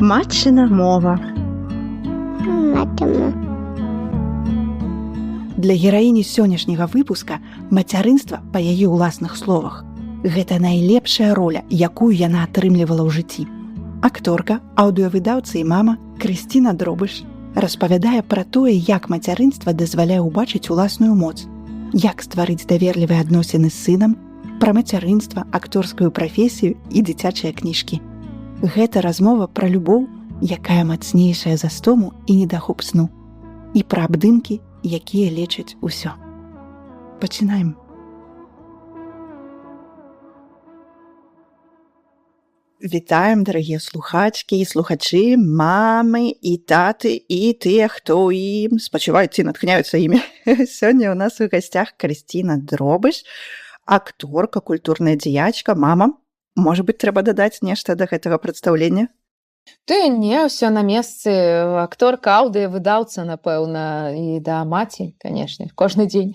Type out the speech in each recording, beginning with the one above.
Матчына мова. Матчына. Для гераіні сённяшняга выпуска мацярынства па яе ўласных словах. Гэта найлепшая роля, якую яна атрымлівала ў жыцці. Акторка, аўдыёвыдаўца і мама Крысціна Дробыш распавядае пра тое, як мацярынства дазваляе ўбачыць уласную моц, як стварыць даверлівыя адносіны з сынам, пра мацярынства, акторскую прафесію і дзіцячыя кніжкі. Гэта размова пра любоў, якая мацнейшая за стому і недахоп сну, і пра абдымкі, якія лечаць усё. Пачынаем. Вітаем, дарагія слухачкі і слухачы, мамы і таты і тыя, хто ў ім спачуваюць ці натхняюцца імі. Сёння ў нас у гасцях Крысціна Дробыш, акторка, культурная дзеячка, мама. Можа быць, трэба дадаць нешта да гэтага прадстаўлення? Не, ўсё на месцы. Акторка, аўдыёвыдаўца, напэўна, і да маці, канешне, кожны дзень.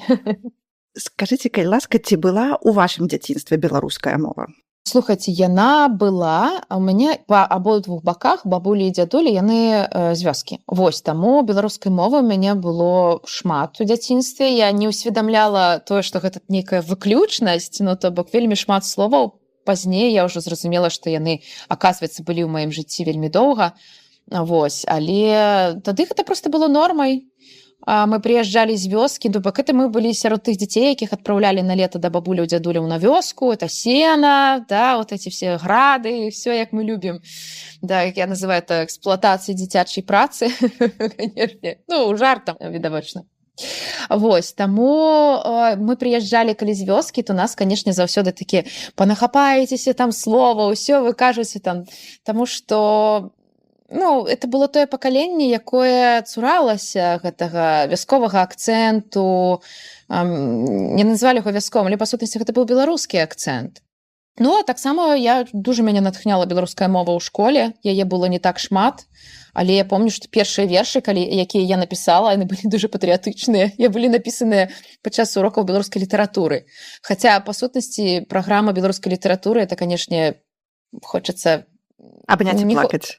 Скажыце, калі ласка, ці была ў вашым дзяцінстве беларуская мова? Слухайце, яна была, а ў мяне па абодвух баках бабулі і дзядулі, яны з вёскі. Вось, таму беларускай мовы ў мяне было шмат у дзяцінстве. Я не ўсведамляла тое, што гэта нейкая выключнасць, ну, то бок вельмі шмат словаў. Пазней я ўжо зразумела, што яны, аказваецца, былі ў маім жыцці вельмі доўга. Вось, але тады гэта проста было нормай. Мы прыязджалі з вёскі, бок это мы былі сярод тых дзяцей, якіх адпраўлялі на лета да бабуляў, дзядуляў на вёску, это сена, да, вот эти все грады, все як мы любім. Да, як я называю это эксплуатацыяй дзіцячай працы, канешне. Ну, жартам, відавочна. Вось, таму мы прыязджалі калі з вёскі, то нас, канешне, заўсёды такі панахапаецеся там слова, ўсё вы кажаце там, таму што, ну, это было тое пакаленне, якое цуралася гэтага вясковага акцэнту, не назвалі яго вясковым, але па сутнасці гэта быў беларускі акцэнт. Ну, а таксама дуже мяне натхняла беларуская мова ў школе, яе было не так шмат, але я помню, што першыя вершы, якія я напісала, яны былі дуже патрыятычныя, былі напісаныя падчас урокаў беларускай літаратуры. Хаця, па сутнасці, праграма беларускай літаратуры, это, канешне, хочацца... Абняць і плакаць.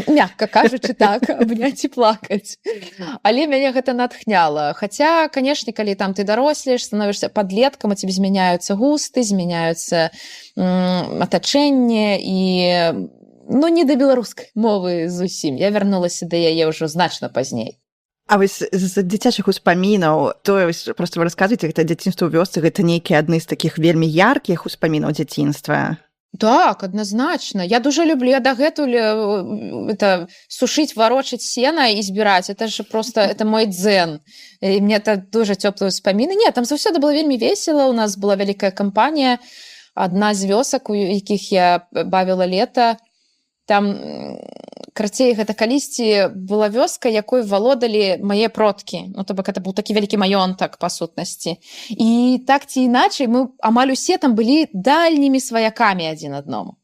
Мякка кажучы, так, абняць і плакаць. Але мяне гэта натхняла. Хаця, канешне, калі там ты дарослеш, становішся падлеткам, у цябе змяняюцца густы, змяняюцца атачэнне і... Ну, не да беларускай мовы зусім. Я вярнулася да яе ўжо значна пазней. А вось з дзіцячых успамінаў, то проста вы расказваеце, гэта дзяцінства ў вёсцы, гэта нейкія адны з такіх вельмі яркіх успамінаў дзяцінства. Так, адназначна. Я дуже люблю, я дагэтуль сушыць, варочаць сена і збіраць. Это ж просто, это мой дзен. І мне это дуже цёплыя ўспаміны. Не, там заўсёды было вельмі весела, у нас была вялікая кампанія, адна з вёсак, у якіх я бавіла лета. Там, карацей, гэта калісьці была вёска, якой валодалі мае продкі. Ну, то бок, это быў такі вялікі маёнтак, па сутнасці. І так ці іначай, мы амаль усе там былі дальнімі сваякамі адзін адному.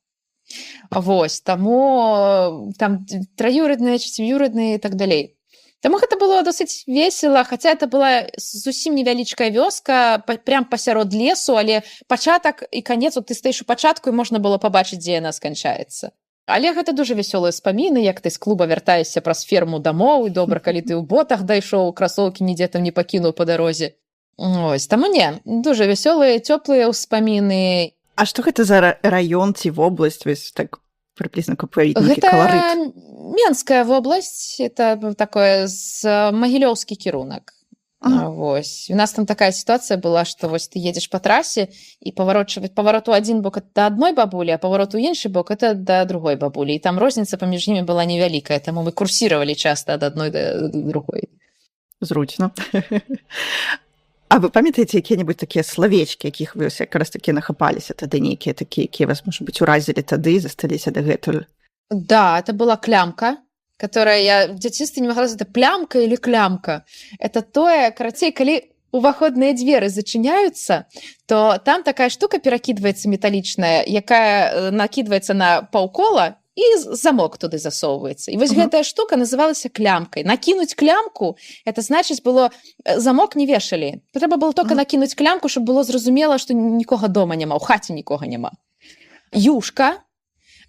Вось, таму там траюродныя, чацвюродныя і так далей. Таму гэта было досыць весела, хаця это была зусім невялічкая вёска, прям пасярод лесу, але пачатак і канец, ты стаіш у пачатку, і можна было пабачыць, дзе яна сканчаецца. Але гэта дуже вясёлыя спаміны, як ты з клуба вяртаешся праз ферму дамоў, і добра, калі ты ў ботах дайшоў, красоўкі нідзе там не пакінуў па дарозе. Ось, таму не, дуже вясёлыя, цёплыя ўспаміны. А што гэта за раён ці вобласць, вось так прыблізна, каб уявіць нейкі каларыт? Гэта Менская вобласць, это такое з магілёўскі кірунак. Вось. У нас там такая сітуацыя была, што вось ты едзеш па трасе і паварот у адзін бок да адной бабулі, а паварот у іншы бок это да другой бабулі. І там розніца паміж імі была невялікая, таму мы курсіравалі часта ад адной да другой. Зручна. А вы памятаеце якія-небудзь такія славечкі, якіх вы якраз такі нахапаліся тады, нейкія такія, якія вас, можа быць, уразілі тады і засталіся дагэтуль? Да, это была клямка, которая я в дзяцінстве не могла сказать, это плямка или клямка. Это тое, карацей, калі уваходныя дзверы зачыняюцца, то там такая штука перакідваецца металічная, якая накідваецца на паўкола, і замок туды засоўваецца. І вось гэтая штука называлася клямкай. Накінуць клямку, это значыць было, замок не вешалі. Трэба было толькі накінуць клямку, щоб было зразумела, што нікога дома няма, у хаце нікога няма. Юшка.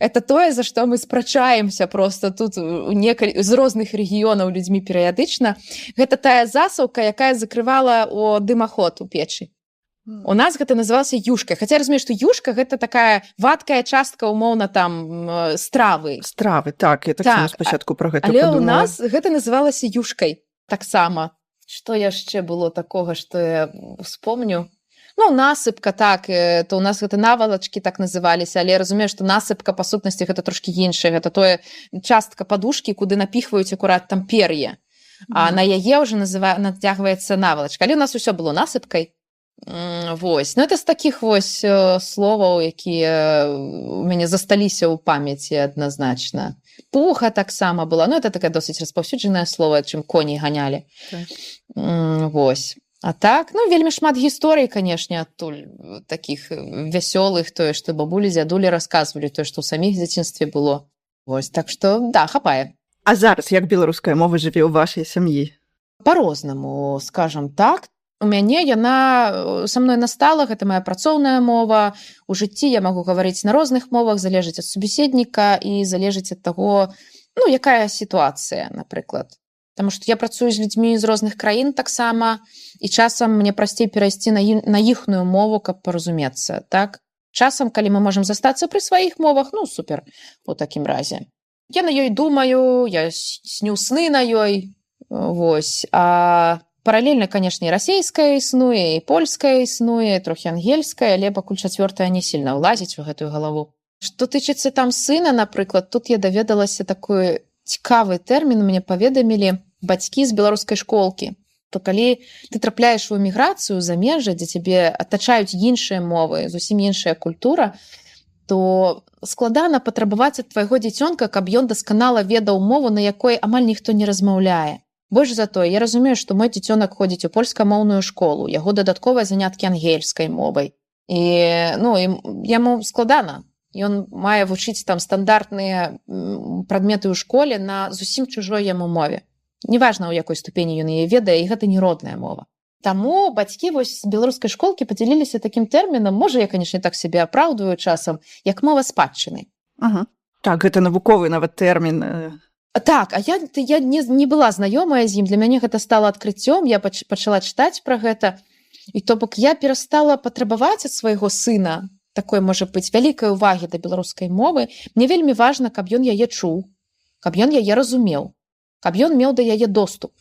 это тое, за што мы спрачаемся просто тут з розных рэгіёнаў людзьмі перыядычна. Гэта тая засаўка, якая закрывала дымаход у печы. У нас гэта называлася юшкай. Хаця разумею, што юшка гэта такая вадкая частка умоўна там стравы. Стравы, так, я так спачатку пра гэта падумала. Але падумала. ў нас гэта называлася юшкай таксама. Што яшчэ было такога, што я вспомню? Ну, насыпка, так, то ў нас гэта навалачкі так называліся, але я разумею, што насыпка па сутнасці гэта трошкі іншае, гэта тое частка падушкі, куды напіхваюць акурат там пер'е, а на яе ўжо нацягваецца навалачка. Але ў нас усё было насыпкай. Вось. Ну, это з такіх вось словаў, якія у мяне засталіся ў памяці адназначна. Пуха таксама была. Ну, это такая досыць распаўсюджанае слово, чым коней ганялі. Так. Вось. А так, ну, вельмі шмат гісторый, канешне, адтуль такіх вясёлых, тое, што бабулі, дзядулі расказвалі, тое, што ў саміх дзяцінстве было. Вось, так што, да, хапае. А зараз як беларуская мова жыве ў вашай сям'і? Па-рознаму, скажам так. У мяне яна са мной настала, гэта моя працоўная мова. У жыцці я магу гаварыць на розных мовах, залежыць ад субеседніка і залежыць ад таго, ну, якая сітуацыя, напрыклад. Таму што я працую з людзьмі з розных краін таксама, і часам мне прасцей перайсці на іхную мову, каб паразумецца, так? Часам, калі мы можам застацца пры сваіх мовах, ну, супер, у такім разе. Я на ёй думаю, я сню сны на ёй, вось, паралельна, канешне, і расейская існуе, і польская існуе, трохі ангельская, але пакуль чацвёртая не сильна ўлазіць у гэтую галаву. Што тычыцца там сына, напрыклад, тут я даведалася такой цікавы тэрмін, мне паведамілі бацькі з беларускай школкі. То калі ты трапляеш у эміграцыю, замежжа, дзе цябе атачаюць іншыя мовы, зусім іншая культура, то складана патрабаваць ад твайго дзіцёнка, каб ён дасканала ведаў мову, на якой амаль ніхто не размаўляе. Больш за тое, я разумею, што мой дзіцёнак ходзіць у польскамоўную школу, яго дадатковыя заняткі ангельскай мовай. І, ну, яму складана. Ён мае вучыць там стандартныя прадметы ў школе на зусім чужой яму мове. Неважна, у якой ступені ён яе ведае, і гэта не родная мова. Таму бацькі вось з беларускай школкі падзяліліся такім тэрмінам, можа, я, канешне, так сябе апраўдваю часам, як мова спадчыны. Ага. Так, гэта навуковы нават тэрмін. Так, а я не была знаёмая з ім, для мяне гэта стала адкрыццём, я пачала чытаць пра гэта, і то бок я перастала патрабаваць ад свайго сына такой, можа быць, вялікай увагі да беларускай мовы. Мне вельмі важна, каб ён яе чуў, каб ён яе разумеў, каб ён меў да яе доступ.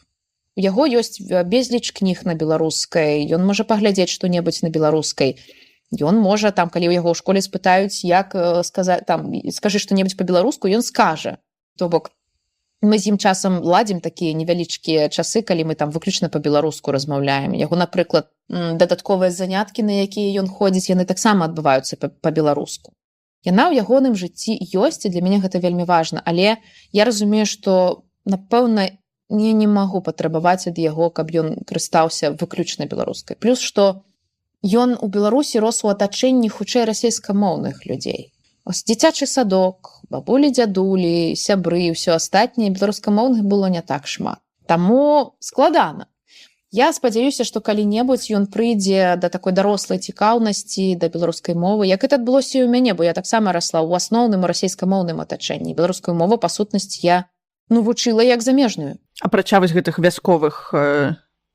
У яго ёсць безліч кніг на беларускай, ён можа паглядзець што-небудзь на беларускай. Ён можа, там, калі ў яго ў школе спытаюць, як сказаць, там, скажы што-небудзь па-беларуску, ён скажа. То бок, мы з ім часам ладзім такія невялічкія часы, калі мы там выключна па-беларуску размаўляем. Яго, напрыклад, дадатковыя заняткі, на якія ён ходзіць, яны таксама адбываюцца па-беларуску. Яна ў ягоным жыцці ёсць, і для мяне гэта вельмі важна. Але я разумею, што, напэўна, я не магу патрабаваць ад яго, каб ён карыстаўся выключна беларускай. Плюс, што ён у Беларусі рос у атачэнні хутчэй расейскамоўных людзей. Ось дзіцячы садок, бабулі, дзядулі, сябры, ўсё астатняе, беларускамоўных было не так шмат. Таму складана. Я спадзяюся, што калі-небудзь ён прыйдзе да такой дарослай цікаўнасці, да беларускай мовы, як гэта адбылося і ў мяне, бо я таксама расла ў асноўным расейскамоўным атачэнні. Беларускую мову, па сутнасці, я вучыла як замежную. Апрача вось гэтых вясковых...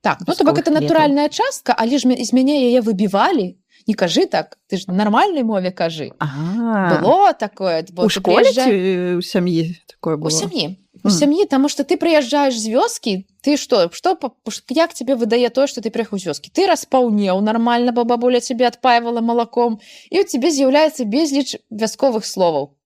Так, ну то бок гэта натуральная частка, але ж з мяне яе выбівалі. Не кажы так, ты ж на нармальнай мове кажы. Было такое. У школе ці ў сям'і такое было? У сям'і. У сям'і, таму што ты прыязджаеш з вёскі, ты што, як цябе выдае тое, што ты прыехаў з вёскі? Ты распаўнеў нармальна, бо бабуля цябе адпаивала малаком, і ў цябе з'яўляецца безліч вясковых словаў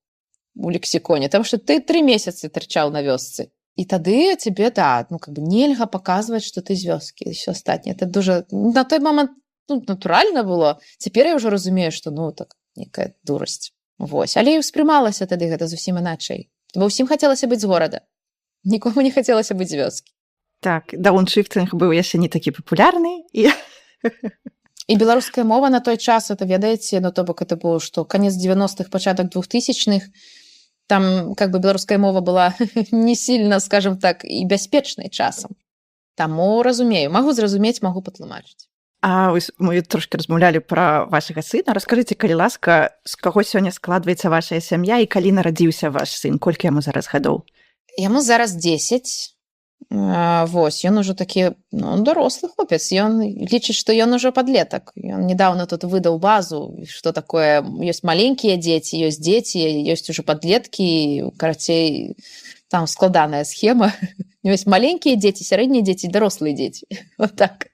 у лексіконе, таму што ты 3 месяцы трычаў на вёсцы. І тады цябе, да, ну, как бы нельга паказваць, што ты з вёскі, і ўсё астатняе. Это дуже... На той момант натуральна было. Цяпер я ўжо разумею, што, ну, так, некая дурасць. Вось. Але і ўспрымалася тады гэта зусім іначай. Бо ўсім хацелася быць з горада. Нікому не хацелася быць з вёскі. Так, дауншыфтынг быў яшчэ не такі папулярны. І беларуская мова на той час, это, ведаеце, ну, то бок это было, што канец 90-х, пачатак 2000-х, там, как бы, беларуская мова была не сильно, скажем так, і бяспечнай часам. Таму разумею. Магу зразумець, магу патлумачыць. А мы трошки размаўлялі пра вашага сына. Раскажыце, калі ласка, з каго сёння складваецца вашая сям'я і калі нарадзіўся ваш сын? Колькі яму зараз гадоў? Яму зараз 10. Вось, ён ужо такі, дарослы хлопец. Ён лічыць, што ён ужо падлетак. Ён недавно тут выдаў базу, што такое, ёсць маленькія дзеці, ёсць ужо падлеткі, карацей, там складаная схема. Ёсць маленькія дзеці, сярэднія дзеці, дарослыя дзеці. Вот так.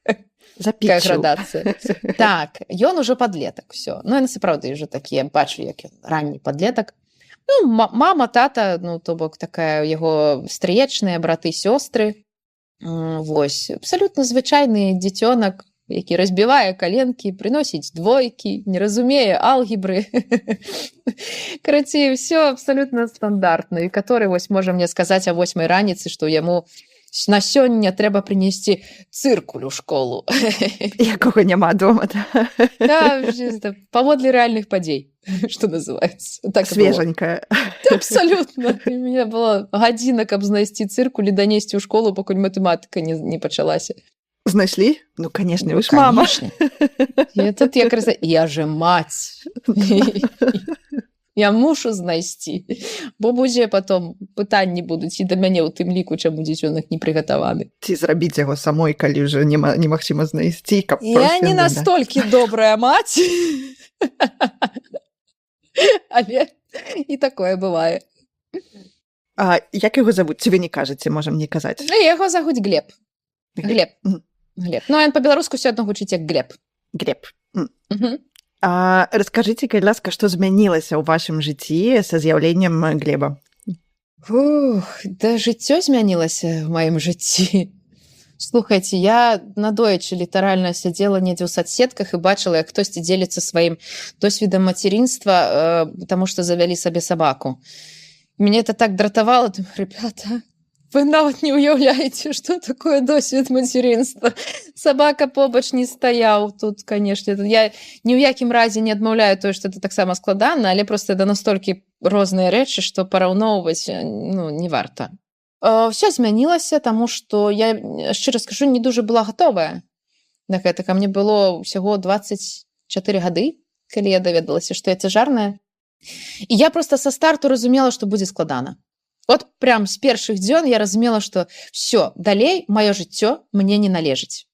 Такая градацыя. Так, ён ужо падлетак, всё. Ну, яны сапраўды ўжо такі, я бачу, як ён ранні падлетак. Ну, мама, тата, то бок такая яго стрыечныя браты, сёстры. Вось, абсалютна звычайны дзіцёнак, які разбівае каленкі, прыносіць двойкі, не разумее алгебры. Карацей, всё абсалютна стандартна. І который, вось, можа мне сказаць о 8 раніцы, што яму на сёння трэба прынесці цыркуль у школу. Якога няма дома, да? Да, паводле рэальных падзей, што называецца. Так свеженькая. Абсалютна. У меня была гадзіна, каб знайсці цыркуль і данесці ў школу, пакуль матэматыка не пачалася. Знайшлі? Ну, канешне, вы ж мама. І тут я же маць. Я мушу знайсці, бо будзе потом пытанні будуць і да мяне ў тым ліку, чаму дзіцёнак не прыгатаваны. Ці зрабіць яго самой, калі ўжо немагчыма знайсці, каб я не настолькі добрая маць, але і такое бывае. А як яго завуць? Ці вы не кажаце, можам не казаць? Яго завуць Глеб. Глеб. Ну, ён па-беларуску ўсё адно гучыць як Глеб. Глеб. А раскажыце, калі ласка, што змянілася ў вашым жыцці са з'яўленнем Глеба? Да жыццё змянілася ў маім жыцці. Слухайце, я надоечы літаральна сядзела недзе ў садсетках і бачыла, як хтосьці дзеліцца сваім досведам мацярінства, таму што завялі сабе сабаку. Мяне это так дратавала, думаю, ребята, вы нават не ўяўляеце, што такое досвед мацярынства. Сабака побач не стаяў тут, канешне. Я ні ў якім разе не адмаўляю тое, што это таксама складана, але проста это настолькі розныя рэчы, што параўноўваць не варта. Всё змянілася, таму што я, шчыра скажу, не дужа была гатовая на гэта. Мне было ўсяго 24 гады, калі я даведалася, што я цяжарная. І я проста са старту разумела, што будзе складана. От прям з першых дзён я разумела, што всё, далей маё жыццё мне не належыць.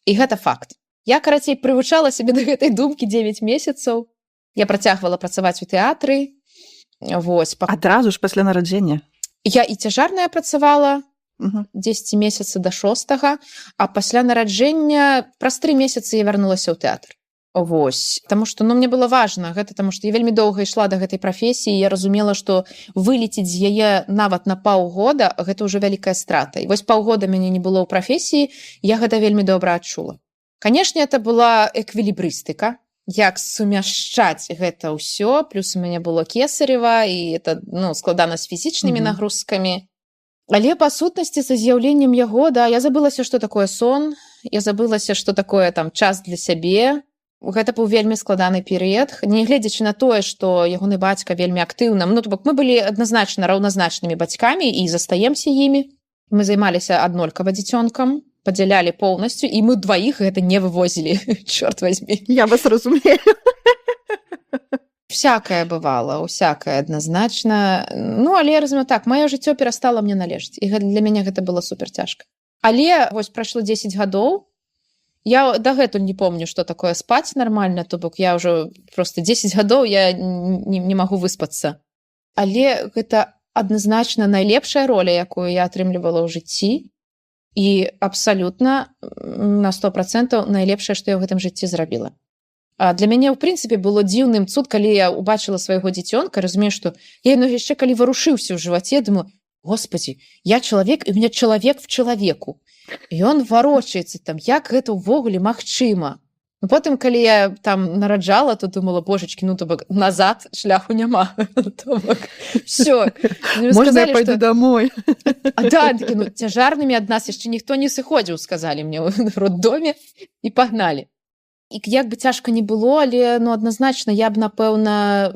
І гэта факт. Я, карацей, прывучала сябе да гэтай думкі 9 месяцаў. Я працягвала працаваць у тэатры. Вось. Адразу ж пасля нараджэння? Я і цяжарная працавала 10 месяца да 6, а пасля нараджэння праз 3 месяцы я вярнулася ў тэатр. Вось, таму што мне было важна гэта, таму што я вельмі доўга ішла да гэтай прафесіі, я разумела, што вылеціць з яе нават на паўгода гэта ўжо вялікая страта. І вось паўгода мяне не было ў прафесіі, я гэта вельмі добра адчула. Канешне, это была эквілібрыстыка, як сумяшчаць гэта ўсё, плюс у мяне было кесарева, і это складана з фізічнымі нагрузкамі. Але па сутнасці са з'яўленнем яго, да, я забылася, што такое сон, я забылася, што такое там час для сябе. Гэта быў вельмі складаны перыяд, нягледзячы на тое, што ягоны бацька вельмі актыўна. Мы былі адназначна раўназначнымі бацькамі і застаемся імі. Мы займаліся аднолькава дзіцёнкам, падзялялі поўнасцю, і мы дваіх гэта не вывозілі, чорт возьми. Я вас разумею. Всякае бывала, усякае адназначна. Але я разумею так, маё жыццё перастала мне належыць, і для мяне гэта было супер цяжка. Але вось прайшло 10 гадоў, я дагэтуль не помню, што такое спаць нармальна, то бок я ўжо просто 10 гадоў я не магу выспацца. Але гэта адназначна найлепшая роля, якую я атрымлівала ў жыцці, і абсалютна на 100% найлепшае, што я ў гэтым жыцці зрабіла. А для мяне, ў прынцыпе, было дзіўным цуд, калі я убачыла свайго дзіцёнка, разумею, што я яшчэ калі варушыўся ў жываце, думаю, господи, я чалавек, і у меня чалавек в чалавеку. І ён варочаецца там, як гэта ўвогуле магчыма. Потым, калі я там нараджала, то думала, божачкі, то бок назад шляху няма. Всё. Можна я пойду домой? Да, цяжарнымі ад нас яшчэ ніхто не сыходзіў, сказалі мне ў роддоме, і пагналі. І як бы цяжка не было, але адназначна я б, напэўна,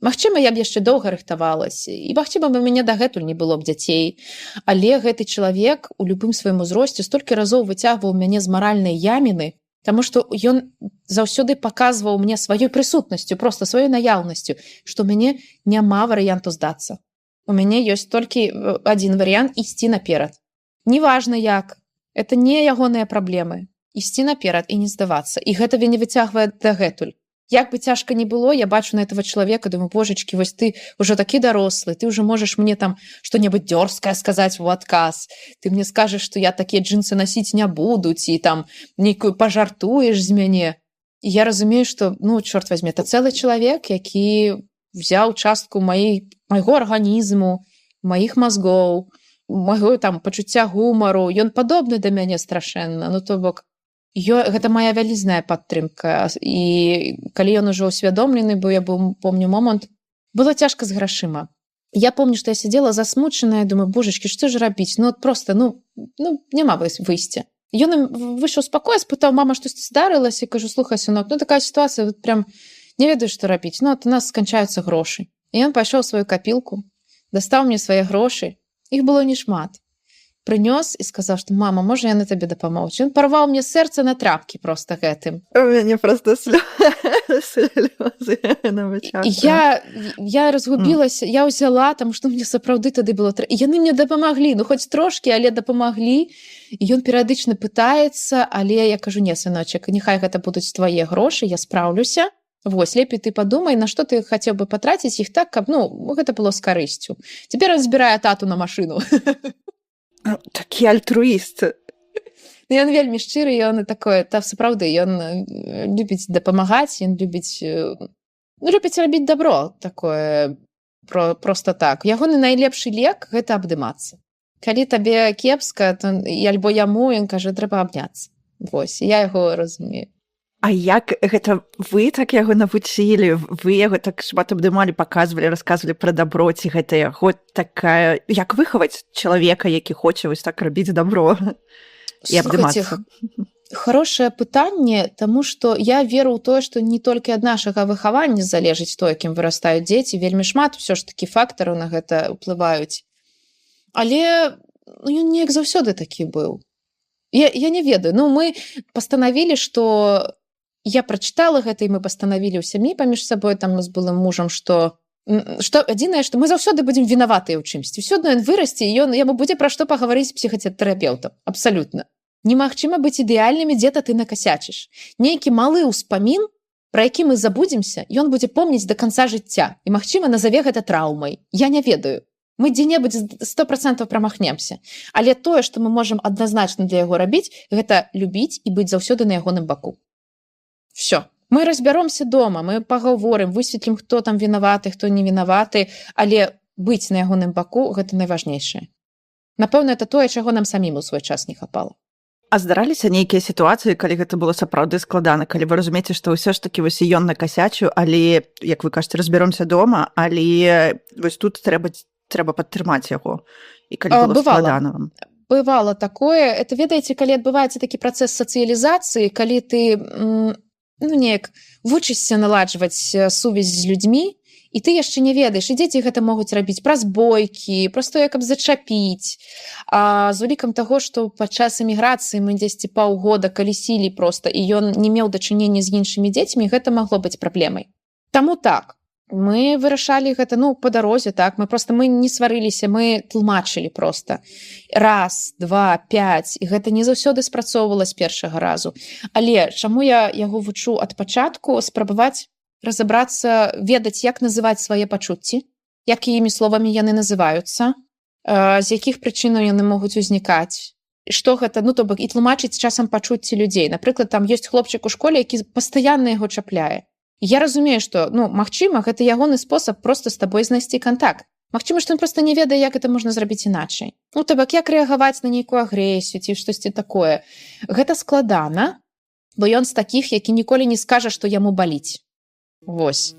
магчыма, я б яшчэ доўга рыхтавалася, і магчыма, у мяне дагэтуль не было б дзяцей, але гэты чалавек у любым сваім узросце столькі разоў выцягваў мяне з маральнай яміны, Таму што ён заўсёды паказваў мне сваёй прысутнасцю, проста сваёй наяўнасцю, што ў мяне няма варыянту здацца. У мяне ёсць толькі адзін варыянт ісці наперад. Неважна як, это не ягоныя праблемы. Ісці наперад і не здавацца. І гэта не выцягвае дагэтуль. Як бы цяжка не было, я бачу на этого чалавека, думаю, божачкі, вось ты ўжо такі дарослы, ты ўжо можаш мне там што-небудзь дзёрзкае сказаць у адказ. Ты мне скажаш, што я такія джинсы насіць не буду, ці там нейкую пажартуеш з мяне. І я разумею, што, ну, чорт возьме, это цэлы чалавек, які взяў частку майго арганізму, маіх мазгоў, майго там пачуцця гумару. Ён падобны да мяне страшэнна. Ну, то бок, гэта моя вялізная падтрымка. І калі ён ужо усвядомлены быў, я помню момант, было цяжка з грашыма. Я помню, што я сидзела засмучаная, думаю, божачкі, што ж рабіць? Ну, просто, няма выйсця. Ён выйшаў з пакоя, спытаў, мама, штосьці здарылася, і кажу, слухай, сынок, такая сітуацыя, прям не ведаю, што рабіць. У нас сканчаюцца грошы. І ён пайшоў у сваю капілку, дастаў мне свае грошы. Іх было не шмат. Прынёс і сказаў, што мама, можа яны табе дапамогуць. Ён парваў мне сэрца на трапкі проста гэтым. У мяне проста слёзы на вачах. Я разгубілася, я ўзяла, таму што мне сапраўды тады было... І яны мне дапамаглі, хоць трошкі, але дапамаглі. І ён перыядычна пытаецца, але я кажу, не, сыночак, няхай гэта будуць твае грошы, я спраўлюся. Вось, лепей ты падумай, на што ты хацеў бы патраціць іх так, каб, гэта было з карысцю. Цяпер разбірае тату на машыну. Такі альтруіст. Ён вельмі шчыры, ён такое, сапраўды, ён любіць дапамагаць, ён любіць рабіць добро, такое, просто так. Ягоны найлепшы лек – гэта абдымацца. Калі табе кепска, то альбо яму, ён кажа, трэба абняцца. Вось, я яго разумею. А як гэта вы так яго навучылі? Вы яго так шмат абдымалі, паказвалі, расказвалі пра дабро, ці гэта яго такая... Як выхаваць чалавека, які хоча вось так рабіць дабро і абдымацца? Хорошае пытанне, таму што я веру ў тое, што не толькі ад нашага выхавання залежыць то, якім вырастаюць дзеці, вельмі шмат усё ж такі фактараў на гэта ўплываюць. Але ён неяк заўсёды такі быў. Я не ведаю. Мы пастанавілі, што я прачытала гэта, і мы пастанавілі ў сям'і паміж сабой, там з былым мужам, што адзінае, што мы заўсёды будзем вінаватыя ў чымсьці. Всё адно ён вырасце, і яму будзе пра што пагаварыць з псіхатэрапеўтам. Абсалютна. Немагчыма быць ідэальнымі, дзе-то ты накасячыш. Нейкі малы ўспамін, пра які мы забудземся, ён будзе помніць да канца жыцця. І, магчыма, назаве гэта траўмай. Я не ведаю. Мы дзе-небудзь 100% прамахнемся. Але тое, што мы можам адназначна для яго рабіць, гэта любіць і быць заўсёды на ягоным баку. Всё. Мы разбяромся дома, мы пагаворым, высветлім, хто там вінаваты, хто не вінаваты, але быць на ягоным баку – гэта найважнейшае. Напэўна, это тое, чаго нам самім у свой час не хапала. А здараліся нейкія сітуацыі, калі гэта было сапраўды складана, калі вы разумееце, што ўсё ж такі вось ён накасячыў, але, як вы кажаце, разбяромся дома, але вось тут трэба падтрымаць яго. І калі было складана вам? Бывала такое. Это, ведаеце, калі адбываецца такі працэс сацыялізацыі, калі ты неяк вучышся наладжваць сувязь з людзьмі, і ты яшчэ не ведаеш, і дзеці гэта могуць рабіць праз бойкі, проста каб зачапіць. А з улікам таго, што падчас эміграцыі мы дзесьці паўгода калісілі проста, і ён не меў дачынення з іншымі дзецьмі, гэта магло быць праблемай. Таму так, мы вырашалі гэта, па дарозе, так, мы не сварыліся, мы тлумачылі проста. 1, 2, 5, і гэта не заўсёды спрацоўвала з першага разу. Але чаму я яго вучу ад пачатку, спрабаваць разабрацца, ведаць, як называць свае пачуцці, якімі словамі яны называюцца, з якіх прычынаў яны могуць узнікаць, што гэта, то бок, і тлумачыць часам пачуцці людзей. Напрыклад, там ёсць хлопчык у школе, які пастаянна яго чапляе. Я разумею, што, магчыма, гэта ягоны спосаб проста з табой знайсці кантакт. Магчыма, што ён проста не ведае, як гэта можна зрабіць іначай. То бок, як рэагаваць на нейкую агрэсію ці штосьці такое. Гэта складана, бо ён з такіх, які ніколі не скажа, што яму баліць. Вось.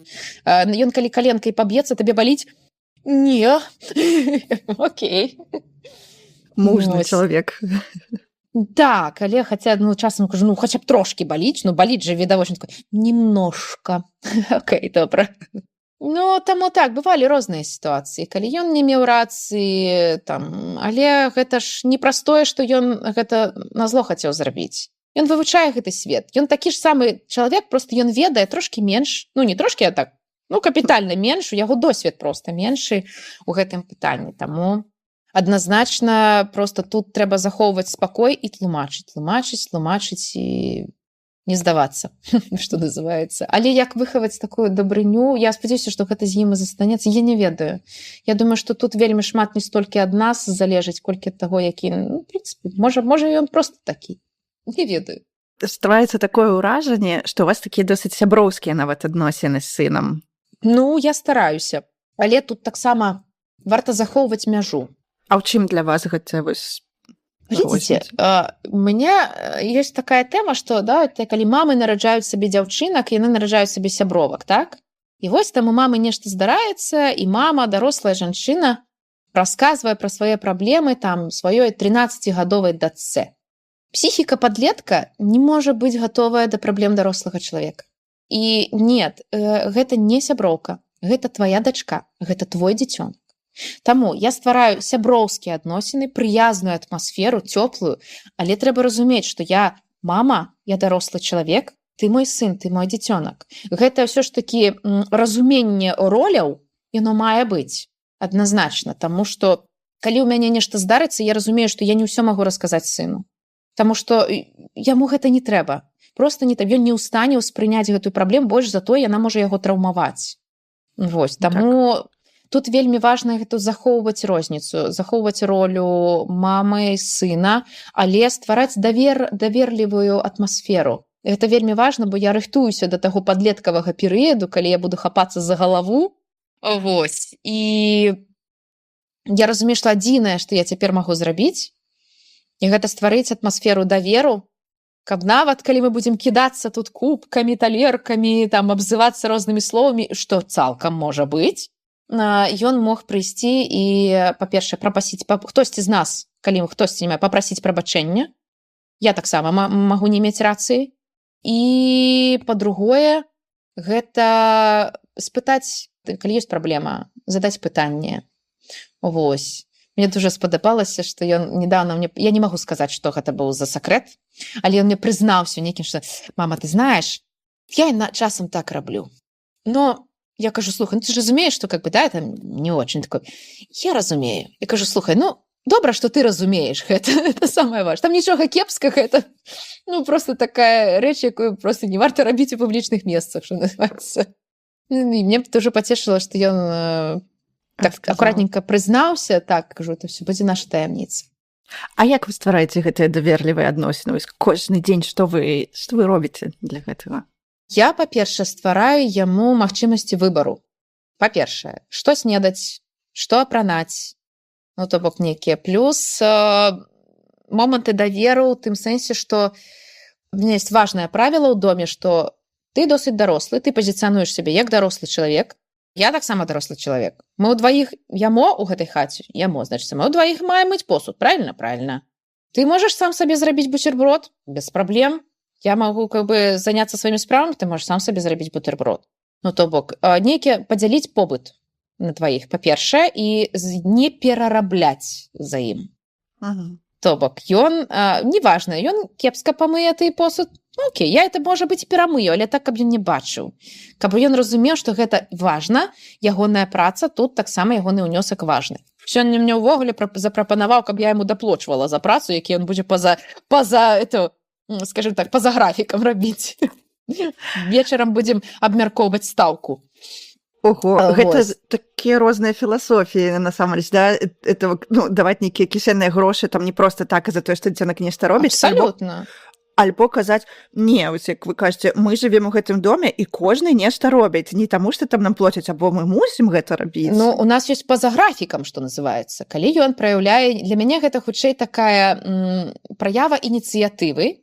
Ён калі каленкай паб'ецца, табе баліць? Не. Окей. Мужны чалавек. Так, але хаця, часам кажу, хаця б трошкі баліць, баліць жа відавочна, немножка. Окей, добра. Таму так, бывалі розныя сітуацыі, калі ён не меў рацыі, але гэта ж не праз тое, што ён гэта назло хацеў зрабіць. Ён вывучае гэты свет. Ён такі ж самы чалавек, просто ён ведае трошкі менш, ну не трошкі, а так, ну капітальна менш, у яго досвед просто меншы у гэтым пытанні. Таму адназначна просто тут трэба захоўваць спакой і тлумачыць і не здавацца, што называецца. Але як выхаваць такую дабрыню, я спадзяюся, што гэта з ім і застанецца, я не ведаю. Я думаю, што тут вельмі шмат не столькі ад нас залежыць, колькі ад таго, які, ну, в прынцыпе, можа ён просто такі. Не ведаю. Ствараецца такое ўражанне, што у вас такія досыць сяброўскія нават адносіны з сынам. Ну, я стараюся. Але тут таксама варта захоўваць мяжу. А ў чым для вас гэта вось Глядзіце, у меня ёсць такая тэма, што да, калі мамы нараджаюць сабе дзяўчынак, яны нараджаюць сабе сябровак, так? І вось там у мамы нешта здараецца, і мама, дарослая жанчына, расказвае пра свае праблемы там сваёй 13-гадовай дачцэ. Псіхіка падлетка не можа быць гатовая да праблем дарослага чалавека. І нет, гэта не сяброўка, гэта твая дачка, гэта твой дзіцёнак. Таму я ствараю сяброўскія адносіны, прыязную атмасферу, цёплую, але трэба разумець, што я мама, я дарослы чалавек, ты мой сын, ты мой дзіцёнак. Гэта ўсё ж такі разуменне роляў, яно мае быць адназначна, таму што калі ў мяне нешта здарыцца, я разумею, што я не ўсё магу расказаць сыну. Таму што яму гэта не трэба. Просто не ён не ў стане ўспрыняць гэтую праблему, больш за то яна можа яго траўмаваць. Вось, таму тут вельмі важна гэта захоўваць розніцу, захоўваць ролю мамы, сына, але ствараць даверлівую атмасферу. Гэта вельмі важна, бо я рыхтуюся да таго падлеткавага перыяду, калі я буду хапацца за галаву. Вось. І я разумею, што адзінае, што я цяпер магу зрабіць, і гэта стварыць атмасферу даверу, каб нават калі мы будзем кідацца тут кубкамі, талеркамі, там абзывацца рознымі словамі, што цалкам можа быць, ён мог прыйсці і, па-першае, прапасіць хтосьці з нас, калі хтосьці не мае, папрасіць прабачэння. Я таксама магу не мець рацыі. І, па-другое, гэта спытаць, калі ёсць праблема, задаць пытанне. Вось. Мне дуже спадабалася, што ён недавно мне... Я не магу сказаць, што гэта быў за сакрэт, але ён мне прызнаўся нейкім, што «Мама, ты знаеш, я часам так раблю». Но я кажу, слухай, ну ты же разумеешь, что как бы, да, это не очень такой. Я разумею. Я кажу, слухай, ну, добра, что ты разумеешь гэта. Это самое важное. Там нічога кепскага, это, ну, просто такая рэч, якую просто не варта рабіць у публічных месцах, что называется. І мне тоже пацешыла, што ён так акуратненько прызнаўся, так, кажу, это все будзе наша таямніца. А як вы ствараеце гэтыя даверлівыя адносіны? Кожны дзень што вы робіце для гэтага? Я, па-першае, ствараю яму магчымасці выбару. Па-першае, што снедаць, што апранаць, ну, то бок нейкія. Плюс моманты даверу ў тым сэнсе, што у меня есть важнае правіла ў доме, што ты досыць дарослы, ты пазіцыянуеш сябе як дарослы чалавек, я таксама дарослы чалавек. Мы ўдваіх ямо ў гэтай хаце, ямо, значыць, мы ўдваіх маем мыць посуд, правильно? Правильно. Ты можаш сам сабе зрабіць бутерброд, без праблем. Я могу как бы заняться своими справами, ты можешь сам себе зрабіць бутерброд. Ну, то бок, нейкі падзяліць побыт на тваіх, па-першае, і не перарабляць за ім. Ага. То бок, ён, неважна, ён кепска памые ты посуд, ну, окей, я это, можа быць, перамыю, але так, каб ён не бачыў. Каб ён разумеў, што гэта важна, ягоная праца, тут таксама ягоны ўнёсак важны. Сёння мне ўвогуле запрапанаваў, каб я яму даплочвала за працу, які ён будзе па-за это, скажем так, па-за графікам рабіць. Вечарам будзем абмяркоўваць стаўку. Ого, гэта такія розныя філасофіі, насамрэч, да? Это, ну, даваць нейкія кішэнныя грошы, там не проста так, а за тое, што дзіцёнак нешта робіць. Абсалютна. Альбо казаць, не, вось як вы кажаце, мы жывем у гэтым доме, і кожны нешта робіць, не таму, што там нам плоцяць, або мы мусім гэта рабіць. Ну, у нас ёсць па-за графікам, што называецца. Калі ён праяўляе, для мяне гэта хутчэй такая праява ініцыятывы,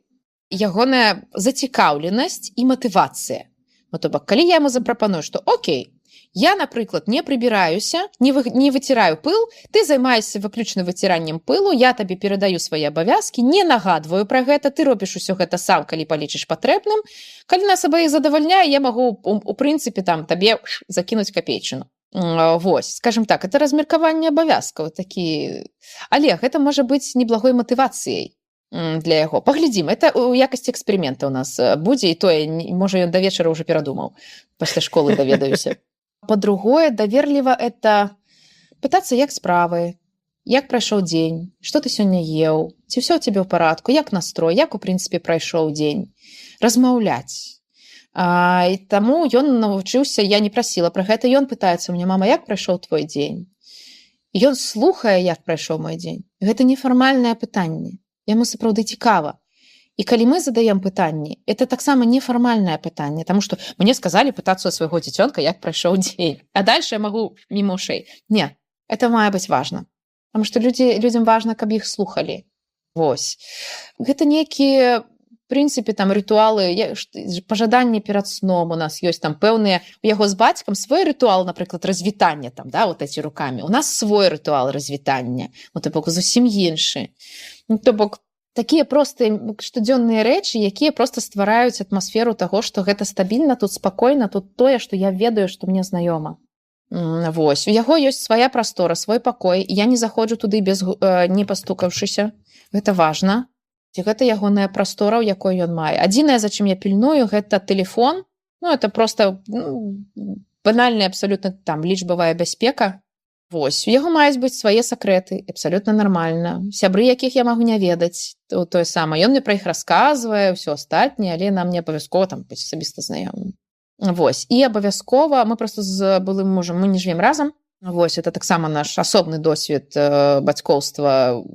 ягоная зацікаўленасць і матывацыя. Ну, то бок, калі я яму запрапаную, што окей, я, напрыклад, не прыбіраюся, не выціраю пыл, ты займаешся выключна выціраннем пылу, я табе перадаю свае абавязкі, не нагадваю пра гэта, ты робіш усё гэта сам, калі палічыш патрэбным. Калі нас абаіх задавальняе, я магу, у прынцыпе, там, табе закінуць капейчыну. Вось, скажем так, это размеркаванне абавязкаў такі. Але гэта можа быць неблагой матывацыяй. для яго. Паглядзім, это у якасці эксперымента у нас будзе, і тое, можа, ён да вечара ўжо перадумаў. Пасля школы даведаюся. Па-другое, даверліва это пытацца, як справы, як прайшоў дзень, што ты сёння еў, ці ўсё ў цябе ў парадку, як настрой, як, у прынцыпе, прайшоў дзень. Размаўляць. І таму ён навучыўся, я не прасіла пра гэта, ён пытаецца мне: мама, як прайшоў твой дзень? І ён слухае, як прайшоў мой дзень. Гэта нефармальнае пытанне. Яму сапраўды цікава. І калі мы задаем пытанні, это таксама нефармальнае пытанне, таму што мне сказалі пытацца у свайго дзіцёнка, як прайшоў дзень. А дальше я магу міма ушэй. Не, это мае быць важна. Таму што людзям важна, каб іх слухалі. Вось. Гэта нейкія, в прынцыпе, там рытуалы, пажаданні перад сном у нас ёсць там пэўныя, у яго з бацькам свой рытуал, напрыклад, развітання там, да, вот эти руками. У нас свой рытуал развітання, то бок зусім іншы. То бок такія простыя штодзённыя рэчы, якія проста ствараюць атмасферу таго, што гэта стабільна, тут спакойна, тут тое, што я ведаю, што мне знаёма. Вось, у яго ёсць свая прастора, свой пакой, я не заходжу туды не пастукаўшыся. Гэта важна. Гэта ягоная прастора, у якой ён мае. Адзінае, за чым я пільную, гэта тэлефон. Это просто банальная абсалютна там лічбавая бяспека. Вось, у яго маюць быць свае сакрэты, абсалютна нармальна. Сябры, якіх я магу не ведаць, тое самае. Ён мне пра іх расказвае, ўсё астатняе, але нам не абавязкова там быць асабіста знаёмым. Вось, і абавязкова, мы просто з былым мужам, мы не жывем разам. Вось, это таксама наш асобны досвед бацькоўства,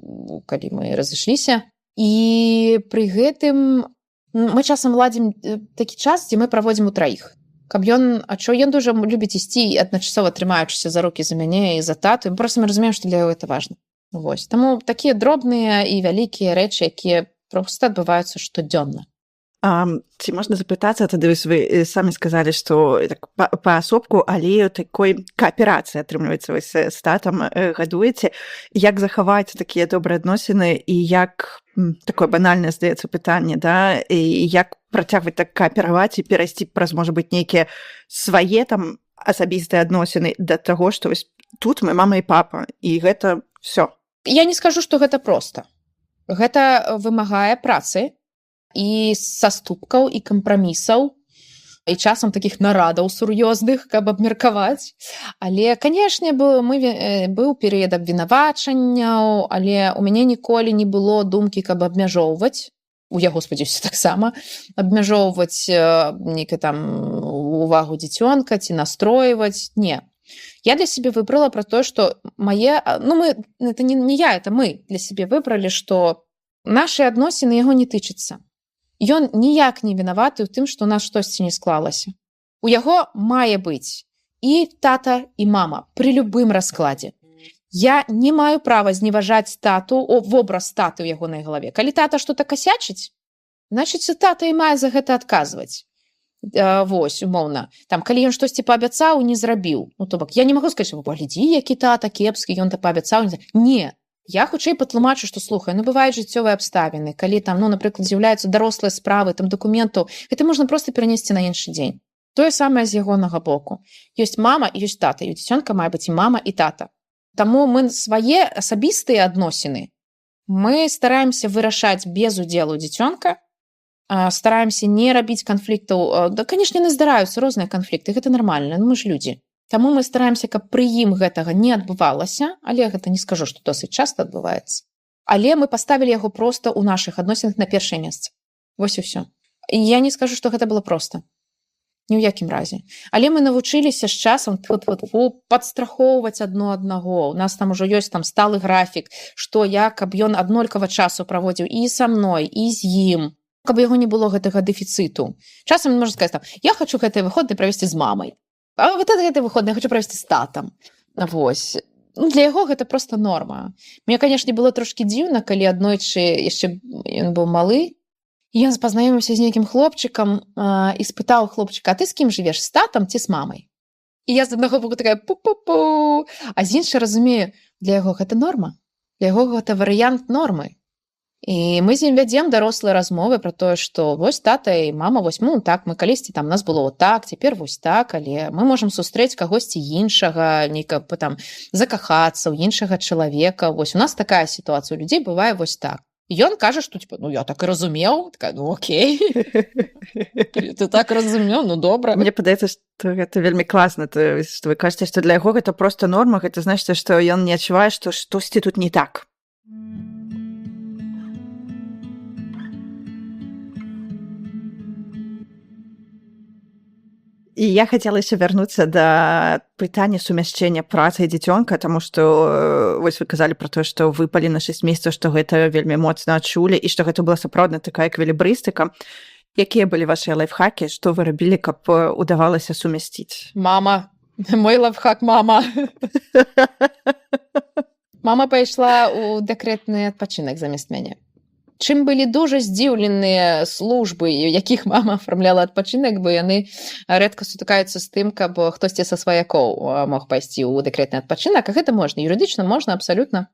калі мы разышліся. І пры гэтым мы часам ладзім такі час, дзе мы праводзім утраіх. Каб ён дужа любіць ісці адначасова трымаючыся за рукі за мяне і за тату, мы разумеем, што для яго это важна. Вось. Таму такія дробныя і вялікія рэчы, якія проста адбываюцца штодзённа. Ці можна запытацца, тады вы самі сказалі, што так, паасобку, але такой кааперацыі, атрымліваецца, вы з татам гадуеце. Як захаваць такія добрыя адносіны і як, такое банальнае, здаецца, пытанне, да, і як працягваць так каапераваць і перайсці праз, можа быць, нейкія свае там асабістыя адносіны да таго, што тут мы мама і папа, і гэта ўсё. Я не скажу, што гэта проста. Гэта вымагае працы, і саступкаў, і кампрамісаў, і часам такіх нарадаў сур'ёзных, каб абмеркаваць. Але, канешне, быў перыяд абвінавачанняў, але у мяне ніколі не было думкі, каб абмяжоўваць, у яго, спадзяюся, таксама, абмяжоўваць нейкую там увагу дзіцёнка ці настройваць. Не. Я для сябе выбрала пра тое, што это не я, это мы для сябе выбралі, што нашы адносіны яго не тычацца. Ён ніяк не вінаваты ў тым, што у нас штосьці не склалася. У яго мае быць і тата, і мама пры любым раскладзе. Я не маю права зневажаць тату, вобраз таты ў ягонай галаве. Калі тата што-то касячыць, значыць, тата і мае за гэта адказваць. Вось, умоўна. Там, калі ён штосьці паабяцаў, не зрабіў. То бок, я не магу сказаць, паглядзі, які тата кепскі, ён паабяцаў. Не. Я хутчэй патлумачу, што, слухай, бываюць жыццёвыя абставіны, калі там, напрыклад, з'яўляюцца дарослыя справы, там дакументаў, гэта можна проста перанесці на іншы дзень. Тое самае з ягонага боку. Ёсць мама і ёсць тата, і у дзіцёнка мае быць і мама, і тата. Таму мы свае асабістыя адносіны мы стараемся вырашаць без удзелу дзіцёнка, стараемся не рабіць канфліктаў. Да, канешне, не здараюцца розныя канфлікты, гэта нармальна, мы ж людзі. Таму мы стараемся, каб пры ім гэтага не адбывалася, але гэта не скажу, што досыць часта адбываецца. Але мы паставілі яго проста ў нашых адносінах на першае месца. Вось і ўсё. І я не скажу, што гэта было проста. Ні ў якім разе. Але мы навучыліся з часам падстрахоўваць адно аднаго. У нас там ужо ёсць там сталы графік, што каб ён аднолькава часу праводзіў і са мной, і з ім, каб яго не было гэтага дэфіцыту. Часам можна сказаць, я хочу гэтыя выходныя правесці з мамай. А вот гэты выходны я хочу правесці з татам. Вось. Для яго гэта проста норма. Мне, канешне, было трошкі дзіўна, калі аднойчы яшчэ ён быў малы, і ён пазнаёміўся з нейкім хлопчыкам і спытаў хлопчыка: а ты з кім жывеш, з татам ці з мамай? І я з аднаго боку такая пу-пу-пу, а з іншай разумею, для яго гэта норма. Для яго гэта варыянт нормы. І мы з ім вядзем дарослыя размовы пра тое, што вось тата і мама, вось так, мы калісьці там нас было так, цяпер вось так, але мы можам сустрэць кагосьці іншага, нейка там закахацца ў іншага чалавека. Вось у нас такая сітуацыя, у людзей бывае вось так. Ён кажа, што типа, ну я так і разумеў, такая, ну окей. Ты так разумеў, ну добра. Мне падаецца, што гэта вельмі класна, што вы кажаце, што для яго гэта проста норма, гэта значыць, што ён не адчувае, што штосьці тут не так. І я хацела яшчэ вярнуцца да пытання сумяшчэння працы і дзіцёнка, таму што вось вы казалі пра тое, што выпалі на 6 месяцаў, што гэта вельмі моцна адчулі і што гэта была сапраўдна такая эквілібрыстыка. Якія былі вашыя лайфхакі, што вы рабілі, каб удавалася сумясціць? Мама, мой лайфхак мама. Мама пайшла ў дэкрэтны адпачынак замест мяне. Чым былі дуже здзіўленыя службы, якіх мама афармляла адпачынак, бо яны рэдка сутыкаюцца з тым, каб хтосьці са сваякоў мог пайсці ў дэкрэтны адпачынак, а гэта можна, юрыдычна можна абсалютна.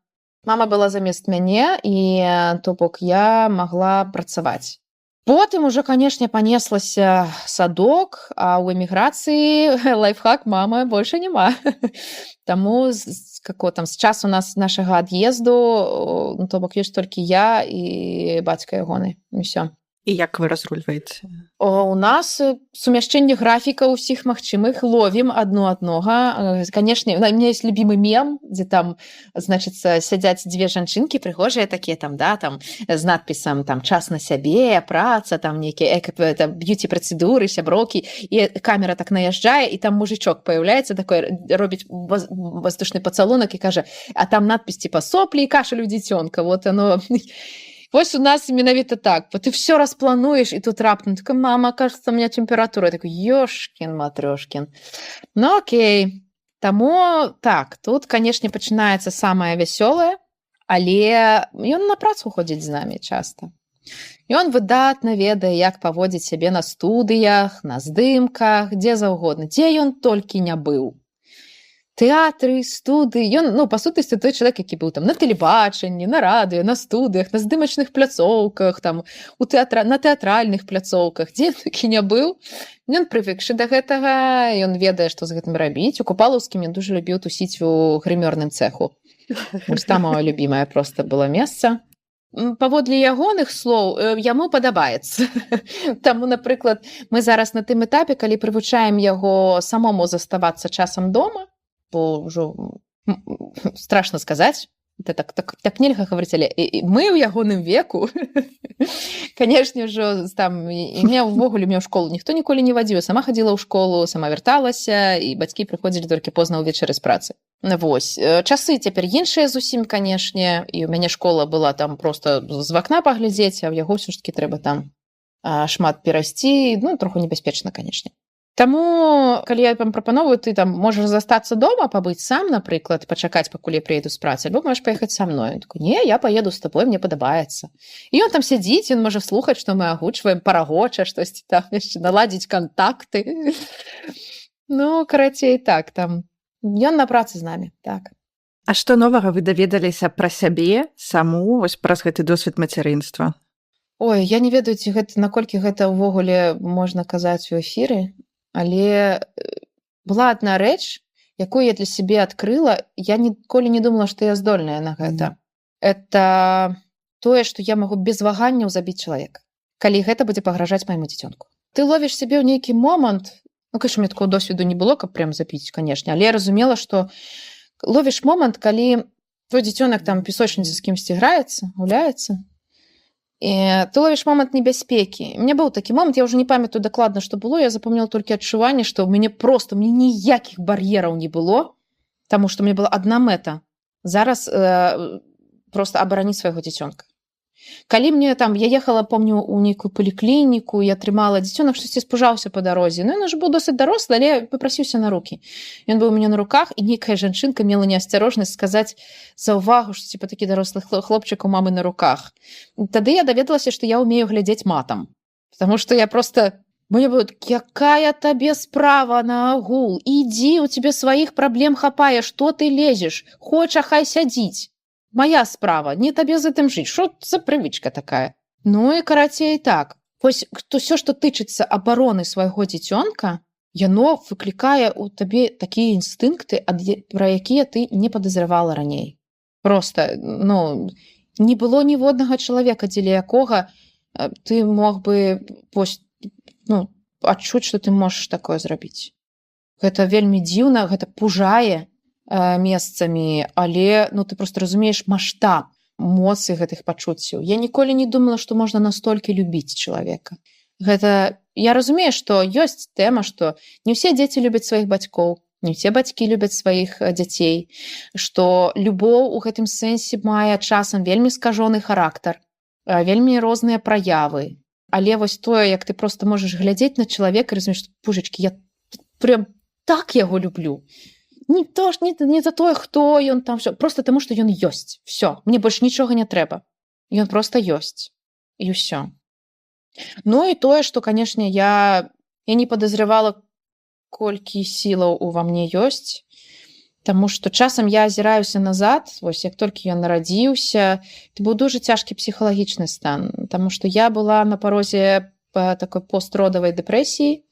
Мама была замест мяне, і то бок я магла працаваць. Потым уже, канешне, панеслася садок, а ў эміграцыі лайфхак мама больше няма. Таму з часу нашага ад'езду, ну, то бок ёсць толькі я і бацька ягоны. І ўсё. І як вы разрульваеце? У нас сумяшчэнне графіка ўсіх магчымых, ловім адно аднога. Канешне, у мяне ёсць любімы мем, дзе там, значыцца, сядзяць дзве жанчынкі, прыгожыя такія там, да, там, з надпісам там час на сябе, праца, там нейкія б'юці-працэдуры, сяброўкі, і камера так наязджае, і там мужичок паяўляецца, такой, робіць воздушны пацалунак і кажа, а там надпіс типа соплі і кашаль у дзіцёнка. Вот оно... Вось у нас менавіта так, бо ты все расплануеш, і тут раптам такая, мама, кажется, у меня температура. Я такой, ёшкін-матрёшкін. Ну окей. Таму так, тут, канешне, пачынаецца самае вясёлае, але ён на працу ходзіць з намі часта. Ён выдатна ведае, як паводзіць сябе на студыях, на здымках, дзе заўгодна, дзе ён толькі не быў. Тэатры, студыі, ён, ну, па сутнасці, той чалавек, які быў там на тэлебачанні, на радыё, на студыях, на здымачных пляцоўках, там, на тэатральных пляцоўках, дзе такі не быў. Ён прывыкшы да гэтага, ён ведае, што з гэтым рабіць. У Купалаўскім ён дужа любіў тусіць у грымёрным цэху. Вось там маё любімае проста было месца. Паводле ягоных слоў, яму падабаецца. Таму, напрыклад, мы зараз на тым этапе, калі прывучаем яго самому заставацца часам дома, бо ўжо страшна сказаць, так нельга гаварыць, але мы ў ягоным веку, канешне, ўжо там, мне ўвогуле ў школу ніхто ніколі не вадзіў, сама хадзіла ў школу, сама вярталася, і бацькі прыходзілі толькі позна ўвечары з працы. Вось, часы цяпер іншыя зусім, канешне, і ў мяне школа была там проста з вакна паглядзець, а ў яго ўсё ж такі трэба там шмат перайсці, ну, троху небяспечна, канешне. Таму, калі я вам прапановую, ты там можаш застацца дома, пабыць сам, напрыклад, пачакаць, пакуль я прыеду з працы, альбо можаш паехаць са мной. Такой, не, я паеду з табой, мне падабаецца. І ён там сядзіць, ён можа слухаць, што мы агучваем, парагоча, штосьці там яшчэ наладзіць кантакты. Ну, карацей, так, там, ён на працы з намі, так. А што новага вы даведаліся пра сябе саму, вось праз гэты досвед мацярынства? Ой, я не ведаю, ці гэта, наколькі гэта ўвогуле можна казаць у эфіры, але была адна рэч, якую я для сябе адкрыла, я ніколі не думала, што я здольная на гэта. Это тое, што я магу без ваганняў забіць чалавека, калі гэта будзе пагражаць майму дзіцёнку. Ты ловіш сябе ў нейкі момант, ну, конечно, у мяне такого досведу не было, каб прям забіць, канешне, але я разумела, што ловіш момант, калі твой дзіцёнак там песочніцы з кімсьці граецца, гуляецца, і ты ловіш момант небяспекі. У мяне быў такі момант, я ўжо не памятаю дакладна, што было, я запомніла толькі адчуванне, што ў мяне проста ніякіх бар'ераў не было, таму што у мяне была адна мэта. Зараз проста абараніць свайго дзіцёнка. Калі мне там, я ехала, помню, у нейкую паліклініку, я трымала дзіцёнак, штосьці спужаўся па дарозе. Ну, ён ж быў досыць дарослы, але папрасіўся на рукі. Ён быў у мяне на руках, і нейкая жанчынка мела неасцярожнасць сказаць за ўвагу, што типа такі дарослы хлопчык у мамы на руках. Тады я даведалася, што я ўмею глядзець матам. Потому што я просто... Мне было, якая табе справа на агул? Ідзі, у цябе сваіх праблем хапае, што ты лезеш? Хоча, хай сядзіць. Моя справа, не табе з гэтым жыць. Што за прывычка такая? Ну і карацей так. Вось ўсё, што тычыцца абароны свайго дзіцёнка, яно выклікае ў табе такія інстынкты, пра якія ты не падазравала раней. Просто, ну, Не было ніводнага чалавека, дзеля якога ты мог бы адчуць, што ты можаш такое зрабіць. Гэта вельмі дзіўна, гэта пужае месцамі, але ты просто разумееш маштаб моцы гэтых пачуццяў. Я ніколі не думала, што можна настолькі любіць чалавека. Гэта я разумею, што ёсць тэма, што не ўсе дзеці любяць сваіх бацькоў, не ўсе бацькі любяць сваіх дзяцей, што любоў у гэтым сэнсе мае часам вельмі скажоны характар, вельмі розныя праявы. Але вось тое, як ты просто можаш глядзець на чалавека і разумееш, што пужачкі, я прям так яго люблю. Не за тое, хто ён там, просто таму, што ён ёсць. Всё, мне больш нічога не трэба. Ён просто ёсць. І ўсё. І тое, што, канешне, я не падазравала, колькі сілаў ува мне ёсць, таму што часам я азіраюся назад, вось як толькі ён нарадзіўся, это быў дужа цяжкі псіхалагічны стан, таму што я была на парозе такой постродавай дэпрэсіі.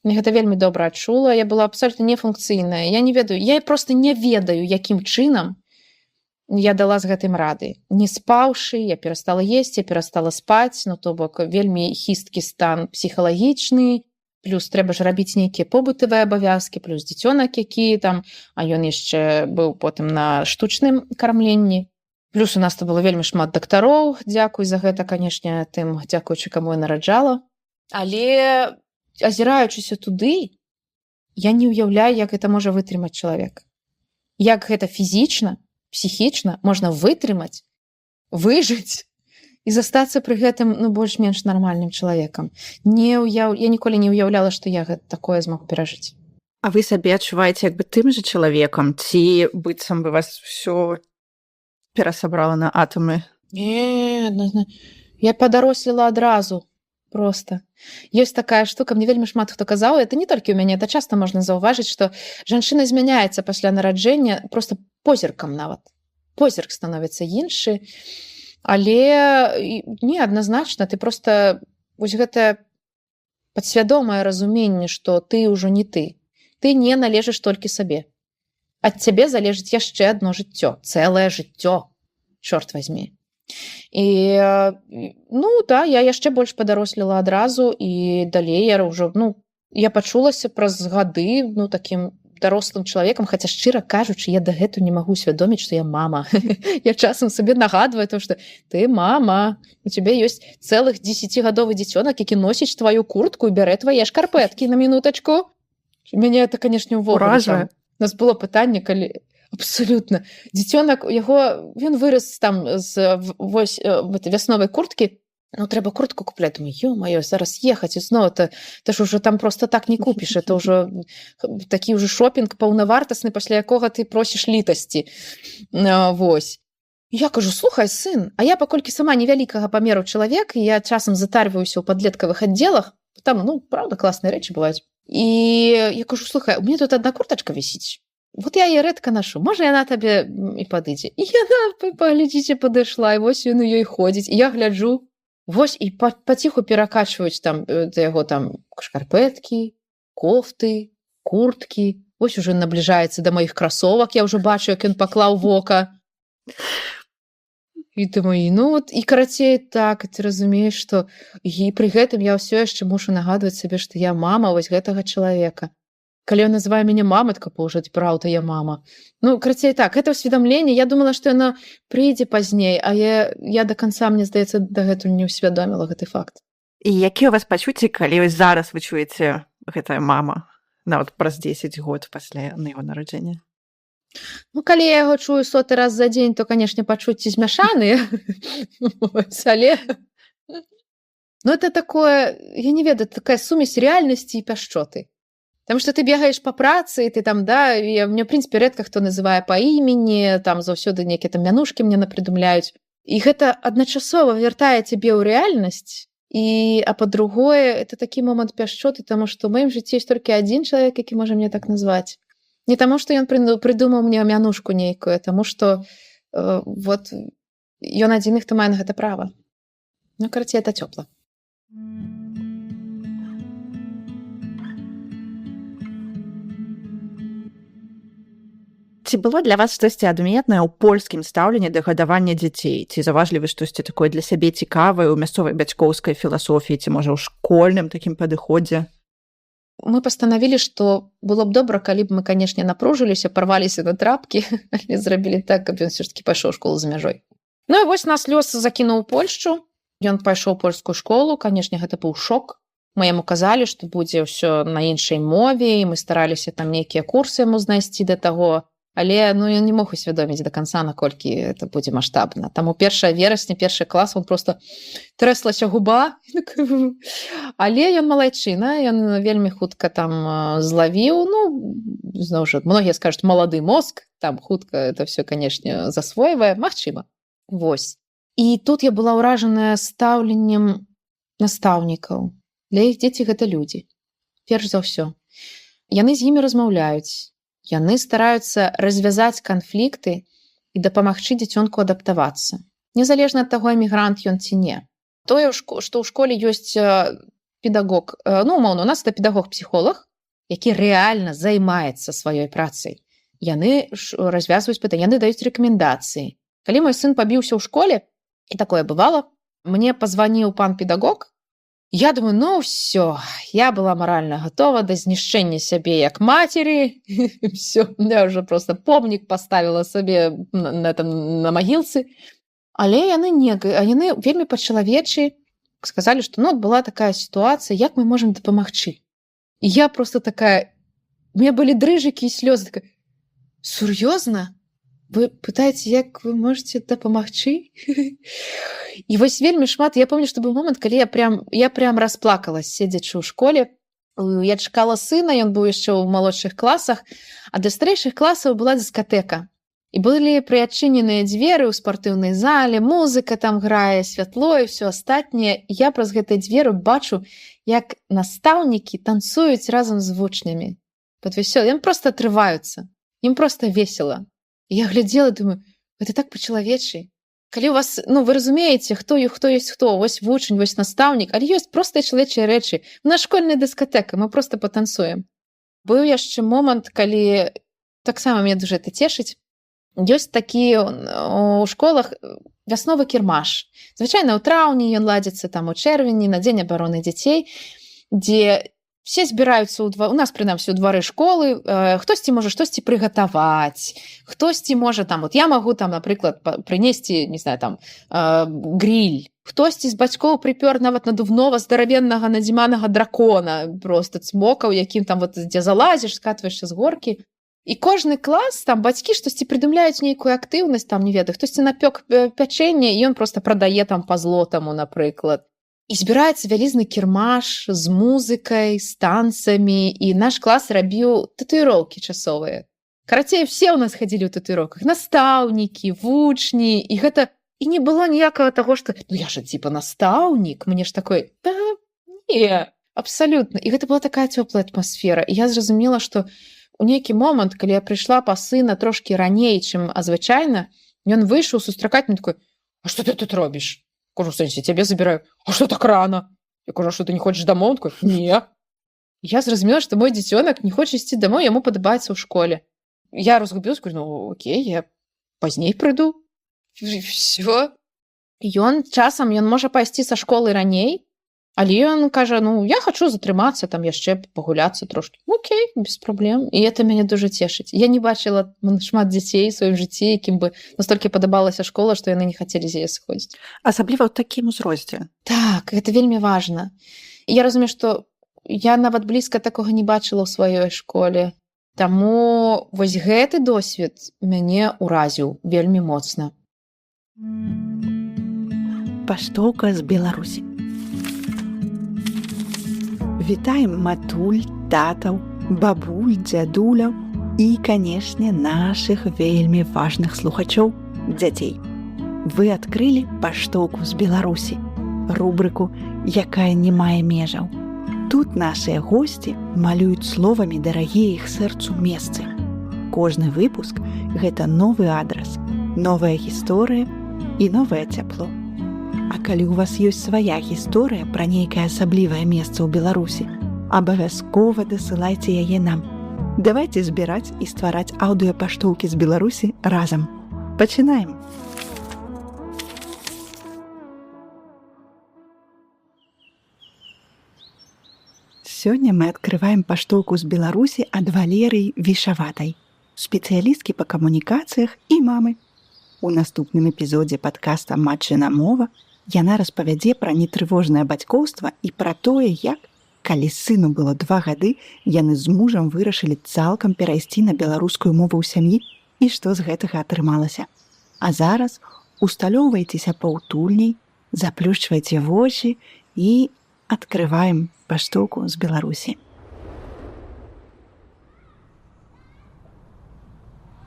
Мне гэта вельмі добра адчула, я была абсолютна нефункцыйная. Я просто не ведаю, якім чынам я дала з гэтым рады. Не спаўшы, я перастала есць, я перастала спаць, то бок вельмі хісткі стан псіхалагічны, плюс трэба ж рабіць нейкія побытавыя абавязкі, плюс дзіцёнак, які там, а ён яшчэ быў потым на штучным кармленні. Плюс у нас то было вельмі шмат дактароў, дзякуй за гэта, канешне, тым, дзякуючы каму я нараджала. Але азіраючыся туды, я не ўяўляю, як гэта можа вытрымаць чалавек. Як гэта фізічна, псіхічна можна вытрымаць, выжыць і застацца пры гэтым больш-менш нармальным чалавекам. Я ніколі не ўяўляла, што я такое змог перажыць. А вы сабе адчуваеце як бы тым же чалавекам, ці быццам бы вас ўсё перасабрала на атамы? Не, я падарослела адразу. Просто. Ёсць такая штука, мне вельмі шмат хто казаў, это не толькі ў мяне, это часта можна заўважыць, што жанчына змяняецца пасля нараджэння просто позіркам нават. Позірк становіцца іншы, але неадназначна, ты просто вось гэта падсвядомае разуменне, што ты ўжо не ты. Ты не належыш толькі сабе. Ад цябе залежыць яшчэ адно жыццё, цэлае жыццё, чорт вазьмі. І я яшчэ больш падарослела адразу, і далей я ўжо я пачулася праз гады такім дарослым чалавекам, хаця шчыра кажучы, я дагэтуль не магу усвядоміць, што я мама. Я часам сабе нагадваю то, што ты мама, у цябе ёсць цэлых 10гадовы дзіцёнак, які носіць тваю куртку і бярэ твае шкарпэткі на мінутачку. Мяне это, канешне, ўвогуле. У нас было пытанне, калі абсолютно. Дзіцёнак, ён вырас там з вясновай курткі. Трэба куртку купляць. Думаю, ё-маё, зараз ехаць і зноў. Ты ж ужо там просто так не купіш. Это ўжо такі ўжо шопінг паўнавартасны, пасля якога ты просіш літасці. Вось. Я кажу, слухай, сын, а я паколькі сама невялікага памеру чалавек, і я часам затарваюся ў падлеткавых аддзелах, там, правда, класныя рэчы бываюць. І я кажу, слухай, у мяне тут адна куртачка вісіць. Вот я яе рэдка нашу, можа яна табе і падыдзе. І яна, паглядзіце, падышла, і вось ён у ёй ходзіць. І я гляджу, вось, і паціху перакачваюць там да яго там шкарпэткі, кофты, курткі. Вось ужо набліжаецца да маіх красовак, я ўжо бачу, як ён паклаў вока. І думаю, і карацей так, ты разумееш, што і пры гэтым я ўсё яшчэ мушу нагадваць сабе, што я мама вось гэтага чалавека. Калі ён называе мяне мамай, так паўжаць, праўда, я мама. Карацей так, гэта ўсведамленне, я думала, што яно прыйдзе пазней, а я да канца, мне здаецца, дагэтуль не ўсвядоміла гэты факт. І якія ў вас пачуцці, калі зараз вы чуеце гэтая мама, нават праз 10 год пасля яго нараджэння? Калі я яго чую 100 раз за дзень, то, канешне, пачуцці змяшаныя. Але это такое, я не ведаю, такая сумесь рэальнасці і пяшчоты. Таму што ты бегаеш па працы, ты там, мне, в прынцыпе, рэдка хто называе па імені, там заўсёды нейкія там мянушкі мне напрыдумляюць. І гэта адначасова вяртае цябе ў рэальнасць, а па-другое, это такі момант пяшчоты, таму што ў маім жыцці ёсць толькі адзін чалавек, які можа мне так назваць. Не таму, што ён прыдумаў мне мянушку нейкую, таму што ён адзіны, хто мае на гэта права. Карацей, это цёпла. Ці было для вас штосьці адметнае ў польскім стаўленні да гадавання дзяцей? Ці заўважлі вы штосьці такое для сябе цікавае ў мясцовай бацькоўскай філасофіі, ці, можа, ў школьным такім падыходзе? Мы пастанавілі, што было б добра, калі б мы, канешне, напружыліся, парваліся на трапкі, але зрабілі так, каб ён ўсё ж такі пайшоў у школу за мяжой. Ну і вось нас лёс закінуў у Польшчу. Ён пайшоў у польскую школу, канешне, гэта быў шок. Мы яму казалі, што будзе ўсё на іншай мове, і мы стараліся там нейкія курсы яму знайсці да таго, але ён не мог усвядоміць да канца, наколькі это будзе маштабна. Таму 1 верасня, 1 клас, он просто трэслася губа, але ён малайчына, ён вельмі хутка там злавіў, ну, зноў жа, многія скажуць, малады мозг, там хутка это все, канешне, засвойвае, магчыма. Вось. І тут я была ўражаная стаўленнем настаўнікаў. Для іх дзеці гэта людзі. Перш за ўсё. Яны з імі размаўляюць. Яны стараюцца развязаць канфлікты і дапамагчы дзіцёнку адаптавацца. Незалежна ад таго, эмігрант ён ці не. Тое, што ў школе ёсць педагог, ну, умоўна, у нас это педагог-псіхолог, які рэальна займаецца сваёй працай. Яны развязваюць пытанні, яны даюць рэкамендацыі. Калі мой сын пабіўся ў школе, і такое бывало, мне пазваніў пан педагог. Я думаю, ну все, я была маральна готова да знішчэння сябе як мацері. Все, я уже просто помнік паставіла сабе на магілцы. Але яны вельмі па-чалавечы сказалі, што ну, была такая сітуацыя, як мы можам дапамагчы. І я просто такая, у меня былі дрыжыкі і слёзы, такая, сур'ёзна? Вы пытаеце, як вы можете дапамагчы? І вось вельмі шмат, я помню, што быў момант, калі я прям расплакалась, седзячы ў школе. Я чакала сына, ён быў яшчэ ў малодшых класах, а да старэйшых класаў была дыскатэка. І былі прыадчыненыя дзверы ў спартыўнай зале, музыка там грае, святло і ўсё астатняе. І я праз гэтыя дзверы бачу, як настаўнікі танцуюць разам з вучнямі. Яны проста атрываюцца, ім проста весела. Я глядзела, думаю, это так па-чалавечы. Калі у вас, ну, вы разумееце, хто ёсць хто, вось вучань, вось настаўнік, але ёсць простыя чалавечыя рэчы. У нас школьная дыскатэка, мы проста патанцуем. Быў яшчэ момант, калі таксама мяне дужа это цешыць. Ёсць такі у школах вясновы кірмаш. Звычайна ў траўні ён ладзіцца там у чэрвені на дзень абароны дзяцей, дзе все збіраюцца у нас, прынамсі, у двары школы, хтосьці можа штосьці прыгатаваць, хтосьці можа там, вот я магу там, напрыклад, прынесці, не знаю, там, гриль, хтосьці з бацькоў прыпёр нават надувнога здаравеннага надзіманага дракона, просто цмокаў, якім там, вот, дзе залазіш, скатваешся з горкі. І кожны клас, там, бацькі штосьці прыдумляюць нейкую актыўнасць, там, не ведаю, хтосьці напёк пячэнне, і ён просто прадае там па злотаму, напрыклад. І збіраецца вялізны кірмаш з музыкай, з танцамі, і наш клас рабіў татуіроўкі часовыя. Карацей, все ў нас хадзілі ў татуіроўках, настаўнікі, вучні, і гэта... І не было ніякага таго, што, ну я ж, типа, настаўнік, мне ж такой, да, не, абсалютна. І гэта была такая цёплая атмасфера. І я зразумела, што у нейкі момант, калі я прыйшла па сына трошкі раней, чым звычайна, ён выйшаў сустракаць мне такой, а што ты тут робіш? Кажу, сэнсе, цябе забіраю. А што так рана? Я кажу, а што ты не хочаш дамоў? Он такой, не. Я зразумела, што мой дзіцёнак не хоча ісці дамоў, яму падабаецца ў школе. Я разгубілась, говорю, ну окей, я пазней прыйду. Всё. Ён часам, ён можа пайсці са школы раней, але ён кажа, ну, я хачу затрымацца, там яшчэ пагуляцца трошкі. Окей, без праблем. І это мяне дужа цешыць. Я не бачыла шмат дзяцей у сваім жыцці, якім бы настолькі падабалася школа, што яны не хацелі з яе сыходзіць. Асабліва ў такім узросце. Так, гэта вельмі важна. І я разумею, што я нават блізка такога не бачыла ў сваёй школе. Таму вось гэты досвед мяне ўразіў вельмі моцна. Паштоўка з Беларусі. Вітаем матуль, татаў, бабуль, дзядуляў і, канешне, нашых вельмі важных слухачоў, дзяцей. Вы адкрылі паштоўку з Беларусі, рубрыку, якая не мае межаў. Тут нашыя госці малююць словамі дарагія іх сэрцу месцы. Кожны выпуск – гэта новы адрас, новая гісторыя і новае цяпло. А калі ў вас ёсць свая гісторыя пра нейкае асаблівае месца ў Беларусі, абавязкова дасылайце яе нам. Давайце збіраць і ствараць аўдыёпаштоўкі з Беларусі разам. Пачынаем! Сёння мы адкрываем паштоўку з Беларусі ад Валерыі Вішаватай, спецыялісткі па камунікацыях і мамы. У наступным эпізодзе падкаста «Матчына мова» яна распавядзе пра нетрывожнае бацькоўства і пра тое, як, калі сыну было 2 гады, яны з мужам вырашылі цалкам перайсці на беларускую мову ў сям'і і што з гэтага атрымалася. А зараз усталёўвайцеся паўтульней, заплюшчвайце вочы і адкрываем паштоўку з Беларусі.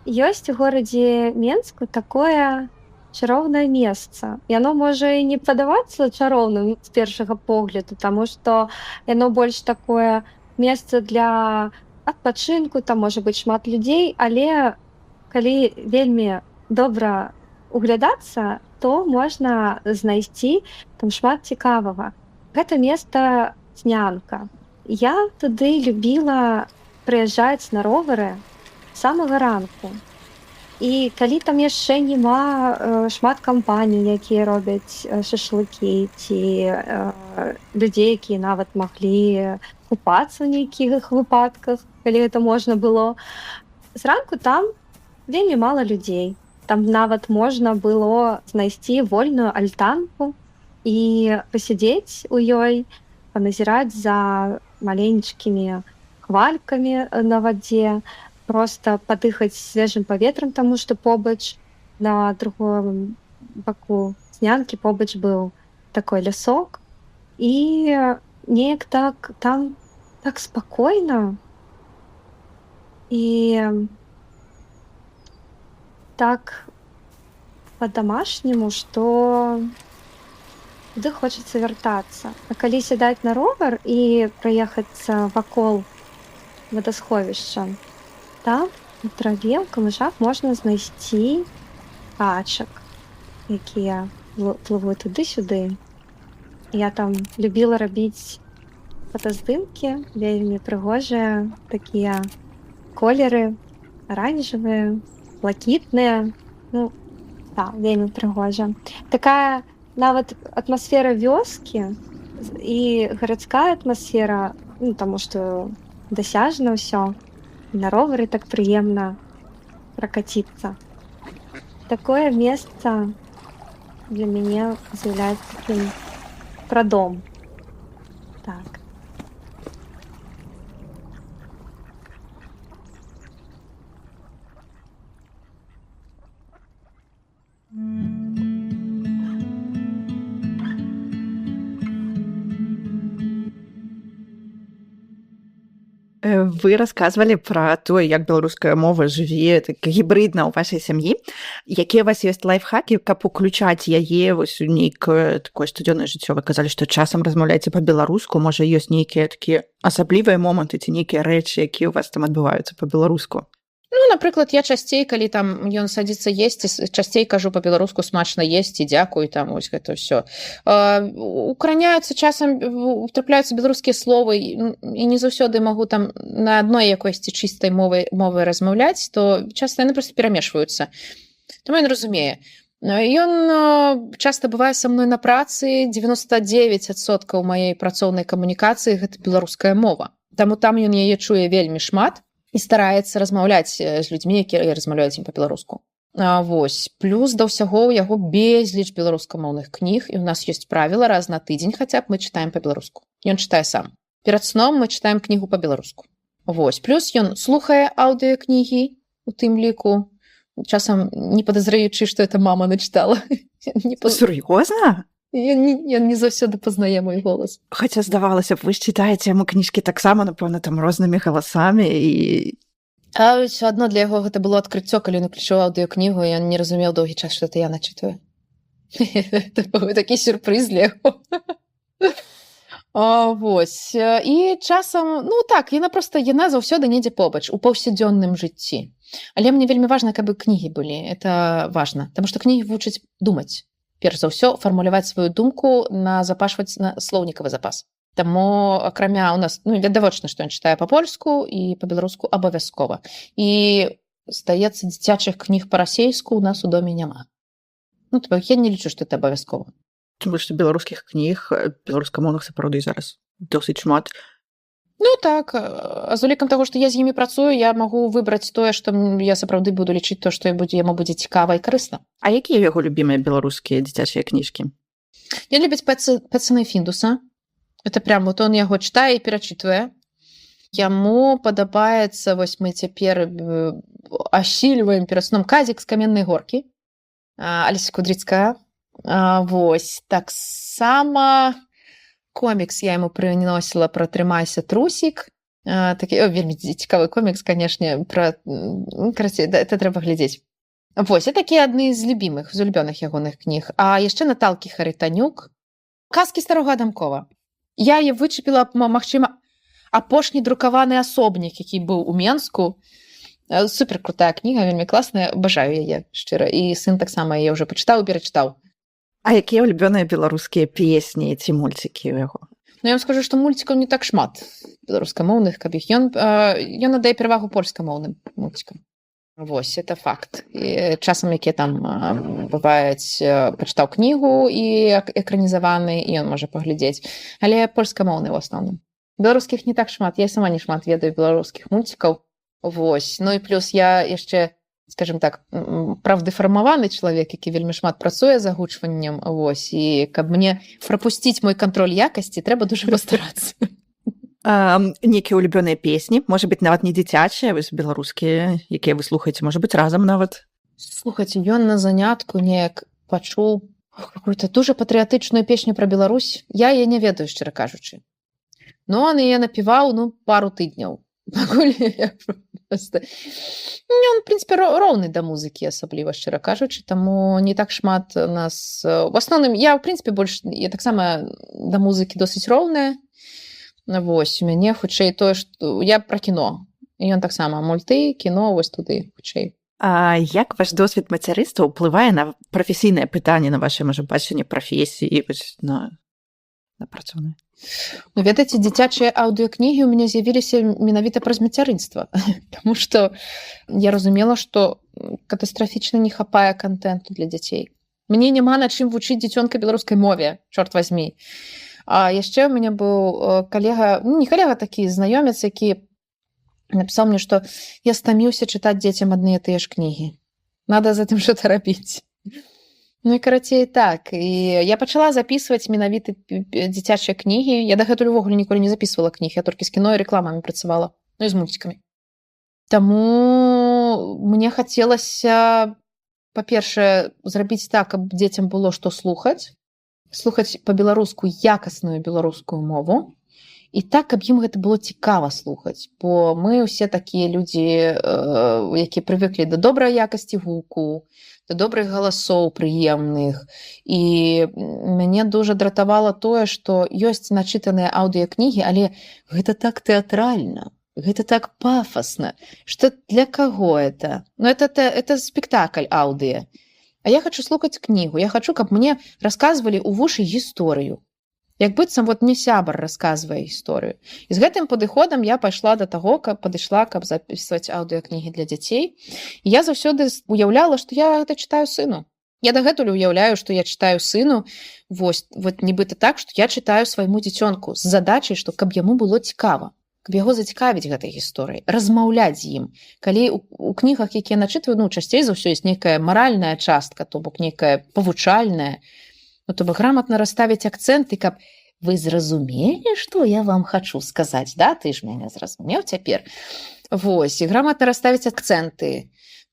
Ёсць у горадзе Менску такое чароўнае месца. Яно можа і не падавацца чароўным з першага погляду, таму што яно больш такое месца для адпачынку, там можа быць шмат людзей, але калі вельмі добра углядацца, то можна знайсці там шмат цікавага. Гэта места Снянка. Я туды любіла прыязджаць на ровары з самага ранку. І калі там яшчэ няма шмат кампаній, якія робяць шашлыкі, ці людзей, якія нават маглі купацца ў нейкіх выпадках, калі гэта можна было. Зранку там вельмі мала людзей. Там нават можна было знайсці вольную альтанку і пасядзець у ёй, паназіраць за маленечкімі хвалькамі на вадзе, проста падыхаць свежым паветрам, таму што побач на другом баку Снянкі побач быў такой лясок. І неяк так там так спакойна і так па-дамашняму, што туды хочацца вяртацца. А калі сядаць на ровар і праехацца вакол вадасховішча, там у траве, ў камышах можна знайсці качак, якія плывуць туды-сюды. Я там любіла рабіць фотаздымкі, вельмі прыгожыя, такія колеры, аранжавыя, блакітныя. Ну, так, вельмі прыгожа. Такая нават атмасфера вёскі і гарадская атмасфера, ну, таму што дасяжна ўсё. На ровары так прыемна пракаціцца. Такое месца для мяне з'яўляецца такім прадом. Так. Вы расказвалі пра тое, як беларуская мова жыве так гібрыдна ў вашай сям'і. Якія у вас ёсць лайфхакі, каб уключаць яе вось у нейкае такое штодзённае жыццё? Вы казалі, што часам размаўляеце па-беларуску, можа ёсць нейкія такія асаблівыя моманты ці нейкія рэчы, якія ў вас там адбываюцца па-беларуску? Ну, напрыклад, я часцей, калі там ён садзіцца есці, часцей кажу па-беларуску смачна есці, дзякуй, там вось гэта ўсё. Укараняюцца часам, трапляюцца беларускія словы, і не заўсёды магу там на адной якосці чыстай мовы размаўляць, то часта яны проста перамешваюцца. Таму ён разумее. Ён часта бывае са мной на працы, 99% маёй працоўнай камунікацыі гэта беларуская мова. Таму там ён яе чуе вельмі шмат і стараецца размаўляць з людзьмі, якія размаўляюць ім па-беларуску. Вось. Плюс да ўсяго ў яго безліч беларускамоўных кніг, і ў нас ёсць правіла раз на тыдзень хаця б мы чытаем па-беларуску. Ён чытае сам. Перад сном мы чытаем кнігу па-беларуску. Вось. Плюс ён слухае аўдыёкнігі у тым ліку, часам не падазраючы, што это мама начытала. Сур'ёзна? Ён не заўсёды пазнае мой голас. Хаця здавалася б, вы ж чытаеце яму кніжкі таксама, напэўна, там рознымі галасамі і... А ўсё адно для яго гэта было адкрыццё, калі ён уключыў аўдыёкнігу, і ён не разумеў доўгі час, што это я начытаю. Это быў такі сюрпрыз для яго. Вось. І часам, ну так, яна заўсёды недзе побач, у паўсядзённым жыцці. Але мне вельмі важна, каб кнігі былі. Это важна, таму што кнігі вучаць думаць. Перш за ўсё, фармуляваць сваю думку, запашваць на слоўнікавы запас. Таму акрамя у нас відавочна, што ён чытае па-польску і па-беларуску абавязкова. І здаецца, дзіцячых кніг па-расейску у нас у доме няма. Я не лічу, што это абавязкова. Тым больш, што беларускіх кніг беларускамоўных сапраўды зараз досыць шмат. Так, а з улікам таго, што я з імі працую, я магу выбраць тое, што я сапраўды буду лічыць то, што яму будзе цікава і карысна. А якія яго любімыя беларускія дзіцячыя кніжкі? Ён любіць Пэцана і Фіндуса. Это прям он яго чытае і перачытвае. Яму падабаецца, вось мы цяпер асільваем перад сном казік з каменнай горкі. Алеся Кудрыцкая. Вось, таксама комікс я яму прыносіла пра «Трымайся, трусік». Такі вельмі цікавы комікс, канешне, это трэба глядзець. Вось, і такія адны з любімых, з улюбёных ягоных кніг. А яшчэ Наталкі Хаританюк. Казкі старога Адамкова. Я яе вычапіла, магчыма, апошні друкаваны асобнік, які быў у Менску. Суперкрутая кніга, вельмі класная, абажаю яе шчыра. І сын таксама яе ўжо пачытаў і перачытаў. А якія улюбёныя беларускія песні ці мульцікі ў яго? Я вам скажу, што мульцікаў не так шмат беларускамоўных, каб іх. Ён надае перавагу польскамоўным мульцікам. Вось, это факт. І часам, якія там бываюць, пачытаў кнігу і экранізаваны, і ён можа паглядзець. Але польскамоўны ў асноўным. Беларускіх не так шмат. Я сама не шмат ведаю беларускіх мульцікаў. Вось. І плюс я яшчэ, скажем так, правдэфармаваны чалавек, які вельмі шмат працуе з агучваннем. Вось. І каб мне прапусціць мой кантроль якасці, трэба дуже пастарацца. Некія улюбёныя песні, можа быць, нават не дзіцячыя, вось беларускія, якія вы слухаеце, можа быць, разам нават. Слухайце, ён на занятку неяк пачуў какую-то дуже патрыятычную песню пра Беларусь. Я яе не ведаю, шчыра кажучы. Но он яе напіваў, пару тыдняў. Пакуль я проста... Он, в прынцыпе, роўны да музыкі, асабліва, шчыра кажучы, таму не так шмат нас... В асноўным, я, в прынцыпе, больш... Я таксама да музыкі досыць роўная. Вось, у мяне хутчэй тое, што я пра кіно. І ён таксама мульты, кіно, вось туды хутчэй. А як ваш досвед мацярынства ўплывае на прафесійнае пытанне, на ваше, можа, бачанне прафесіі, на працоўнае? Ведаеце, дзіцячыя аўдыёкнігі ў мяне з'явіліся менавіта праз мацярынства. Таму што я разумела, што катастрафічна не хапае кантэнту для дзяцей. Мне няма на чым вучыць дзіцёнка беларускай мове, чорт вазьмі. А яшчэ ў мяне быў калега, не калега, такі знаёмец, які напісаў мне, што я стаміўся чытаць дзецям адныя тыя ж кнігі. Надо з гэтым што-то рабіць. І карацей, так. І я пачала запісваць менавіта дзіцячыя кнігі. Я дагэтуль увогуле ніколі не запісвала кніг, я толькі з кіно і рэкламамі працавала, і з мульцікамі. Таму мне хацелася, па-першае, зрабіць так, каб дзецям было што слухаць па-беларуску якасную беларускую мову, і так, каб ім гэта было цікава слухаць. Бо мы ўсе такія людзі, якія прывыклі да добрай якасці гуку, да добрых галасоў прыемных. І мяне дуже дратавала тое, што ёсць начытаныя аўдыёкнігі, але гэта так тэатральна, гэта так пафасна, што для каго это? Это спектакль аўдыё. А я хочу слухаць кнігу. Я хочу, каб мне расказвалі ў вушы гісторыю. Як быццам мне сябар расказвае гісторыю. І з гэтым падыходам я пайшла да таго, каб запісваць аўдыёкнігі для дзяцей. І я заўсёды уяўляла, што я гэта чытаю сыну. Я дагэтуль уяўляю, што я чытаю сыну, нібыта так, што я чытаю свайму дзіцёнку з задачай, што каб яму было цікава. Каб яго зацікавіць гэтай гісторыяй, размаўляць з ім. Калі у кнігах, якія начытваю, часцей за ўсё ёсць нейкая маральная частка, то бок нейкая павучальная, то бок грамотна расставіць акцэнты, каб вы зразумелі, што я вам хачу сказаць, да? Ты ж мяне зразумеў цяпер. Вось, і грамотна расставіць акцэнты.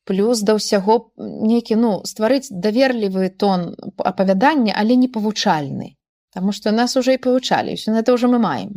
Плюс да ўсяго нейкі, стварыць даверлівы тон апавядання, але не павучальны. Таму што нас уже і павучалі, ўсё гэта ўжо мы маем.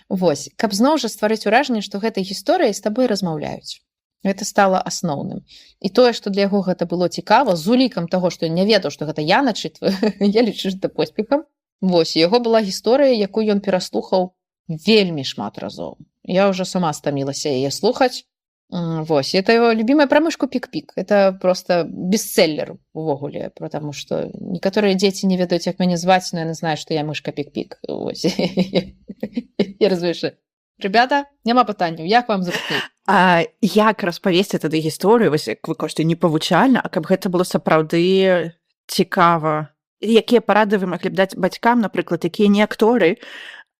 Вось, каб зноў жа стварыць уражанне, што гэтай гісторыяй з табой размаўляюць. Гэта стала асноўным. І тое, што для яго гэта было цікава, з улікам таго, што я не ведаў, што гэта я начытваю, я лічу гэта поспехам. Вось, яго была гісторыя, якую ён пераслухаў вельмі шмат разоў. Я ўжо сама стамілася яе слухаць. Вось, это его любимая про мышку Пик-Пик. Это просто бестселлер увогуле, потому что некаторыя дзеці не ведаюць, як мяне зваць, но яны знаюць, што я мышка Пик-Пик. Вось. Я разумею, ребята, няма пытанняў, як вам зручней? А як распавесці тады гісторыю, вось як вы кажаце, не павучальна, а каб гэта было сапраўды цікава? Якія парады вы маглі б даць бацькам, напрыклад, якія не акторы,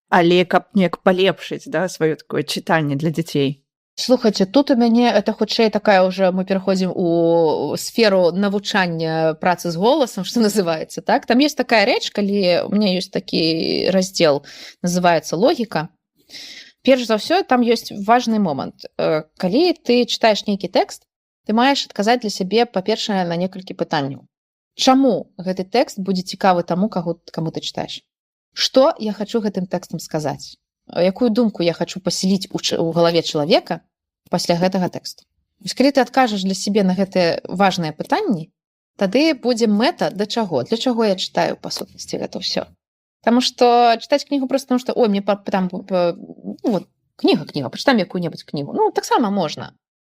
але каб неяк палепшыць, да, сваё такое чытанне для дзяцей? Слухайце, тут у мяне это хутчэй такая ўжо мы пераходзім у сферу навучання працы з голасам, што называецца, так? Там ёсць такая рэч, калі у меня ёсць такі раздзел, называецца логіка. Перш за ўсё, там ёсць важны момант. Калі ты чытаеш нейкі тэкст, ты маеш адказаць для сябе, па-першае, на некалькі пытанняў. Чаму гэты тэкст будзе цікавы таму, каму ты чытаеш? Што я хачу гэтым тэкстам сказаць? Якую думку я хачу пасяліць у галаве чалавека пасля гэтага тэксту? Вось калі ты адкажаш для сябе на гэтыя важныя пытанні, тады будзе мэта да чаго? Для чаго я чытаю, па сутнасці, гэта ўсё? Таму што чытаць кнігу проста таму што, ой, мне там, ну, вот, кніга, пачытам якую-небудзь кнігу. Ну, таксама можна.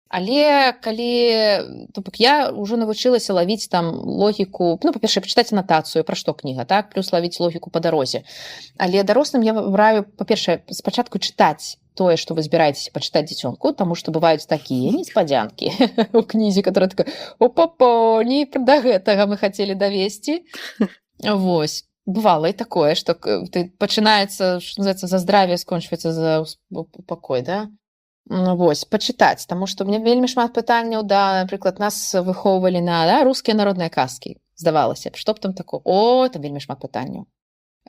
Але калі, то бок, я ўжо навучылася лавіць там логіку, ну, па-першае, пачытаць анатацыю, пра што кніга, так, плюс лавіць логіку па дарозе. Але дарослым я раю, па-першае, спачатку чытаць тое, што вы збіраецеся пачытаць дзіцёнку, таму што бываюць такія неспадзянкі у кнізе, которая такая, опа-по, не да гэтага мы хацелі давесці. Вось. Бывала і такое, што пачынаецца, што называецца, за здравие, скончваецца за пакой, да? Вось, пачытаць, таму што мне вельмі шмат пытанняў, да, напрыклад, нас выхоўвалі на, да, рускія народныя казкі, здавалася б, што б там такое? О, там вельмі шмат пытанняў.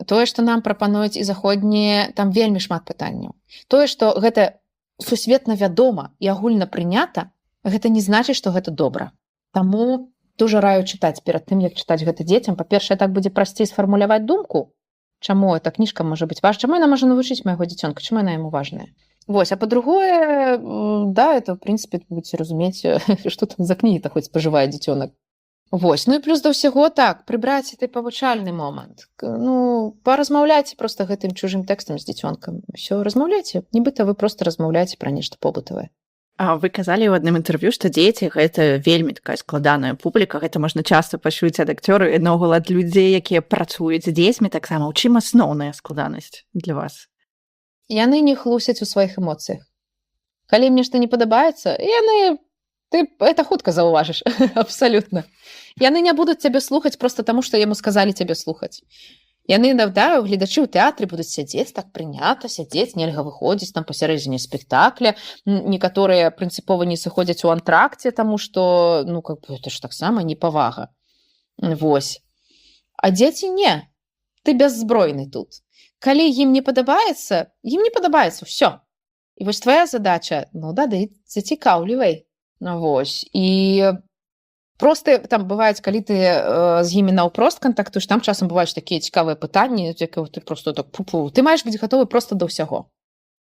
Тое, што нам прапануюць і заходнія, там вельмі шмат пытанняў. Тое, што гэта сусветна вядома і агульна прынята, гэта не значыць, што гэта добра. Таму дуже раю чытаць перад тым, як чытаць гэта дзецям. Па-першае, так будзе прасцей сфармуляваць думку, чаму эта кніжка можа быць важна, чаму яна можа навучыць майго дзіцёнка, чаму яна яму важная. Вось, а па-другое, да, это, в принципе, будете разумець, што там за кнігі-то хоць спажывае дзіцёнак. Вось, ну і плюс да ўсяго, так, прыбраць гэты павучальны момант. Ну, паразмаўляйце проста гэтым чужым тэкстам з дзіцёнкам. Усё, размаўляйце, нібыта вы проста размаўляеце пра нешта побытавае. А вы казалі ў адным інтэрв'ю, што дзеці гэта вельмі такая складаная публіка, гэта можна часта пачуць ад акцёраў і наогул ад людзей, якія працуюць з дзецьмі таксама. У чым асноўная складанасць для вас? Яны не хлусяць у сваіх эмоцыях. Калі ім нешта не падабаецца, яны... Ты это хутка заўважыш, абсалютна. Яны не будуць цябе слухаць проста таму, што яму сказалі цябе слухаць. Яны, да, гледачы ў тэатры будуць сядзець, так прынята, сядзець, нельга выходзіць там пасярэдзіне спектакля. Некаторыя прынцыпова не сыходзяць у антракце, таму што, ну, как бы, это ж таксама непавага. Вось. А дзеці не. Ты бяззбройны тут. Калі ім не падабаецца, ўсё. І вось твоя задача, ну да, зацікаўлівай. Вось. І проста там бываюць, калі ты з імі наўпрост кантактуеш, там часам бываюць такія цікавыя пытанні, якія ты просто так пу-пу. Ты маеш быць гатовы проста да ўсяго.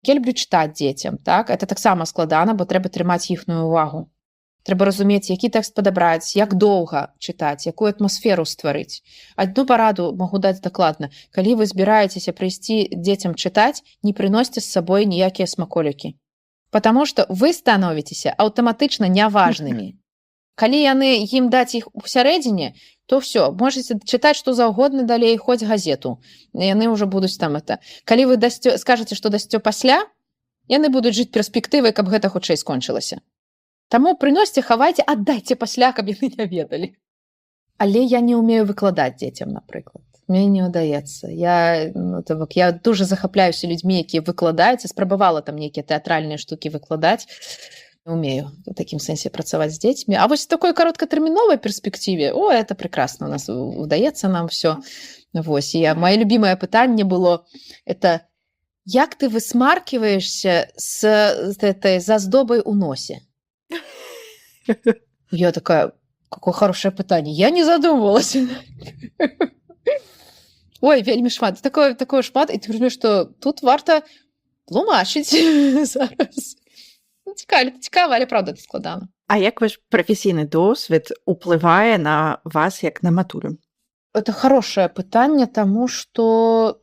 Я люблю чытаць дзецям, так? Это таксама складана, бо трэба трымаць іхную увагу. Трэба разумець, які тэкст падабраць, як доўга чытаць, якую атмасферу стварыць. Адну параду магу даць дакладна. Калі вы збіраецеся прыйсці дзецям чытаць, не прыносьце з сабой ніякія смаколікі. Потому што вы становіцеся аўтаматычна няважнымі. Калі яны ім даць іх у сярэдзіне, то ўсё, можаце чытаць што заўгодна далей, хоць газету. Яны ўжо будуць там это. Калі вы скажаце, што дасцё пасля, яны будуць жыць перспектывай, каб гэта хутчэй скончылася. Таму прыносьце, хавайце, аддайце пасля, каб яны не ведалі. Але я не ўмею выкладаць дзецям, напрыклад. Мне не ўдаецца. Я дуже захапляюся людзьмі, якія выкладаюць, спрабавала там нейкія тэатральныя штукі выкладаць. Не умею в такім сэнсе працаваць з дзецьмі. А вось в такой кароткатэрміновай перспектыве, о, это прекрасно, у нас удаецца нам всё. Вось, і моё любимое пытанне было, это як ты высмаркиваешься с этой заздобой у носе? Я такая, какое хорошее пытанне. Я не задумывалась. Ой, вельмі шмат. Такое шмат. І ти розумієш, що тут варта тлумачыць зараз. Цікава, але правда це складана. А як ваш прафесійны досвед уплывае на вас як на матулю? Это хорошее пытанне, таму што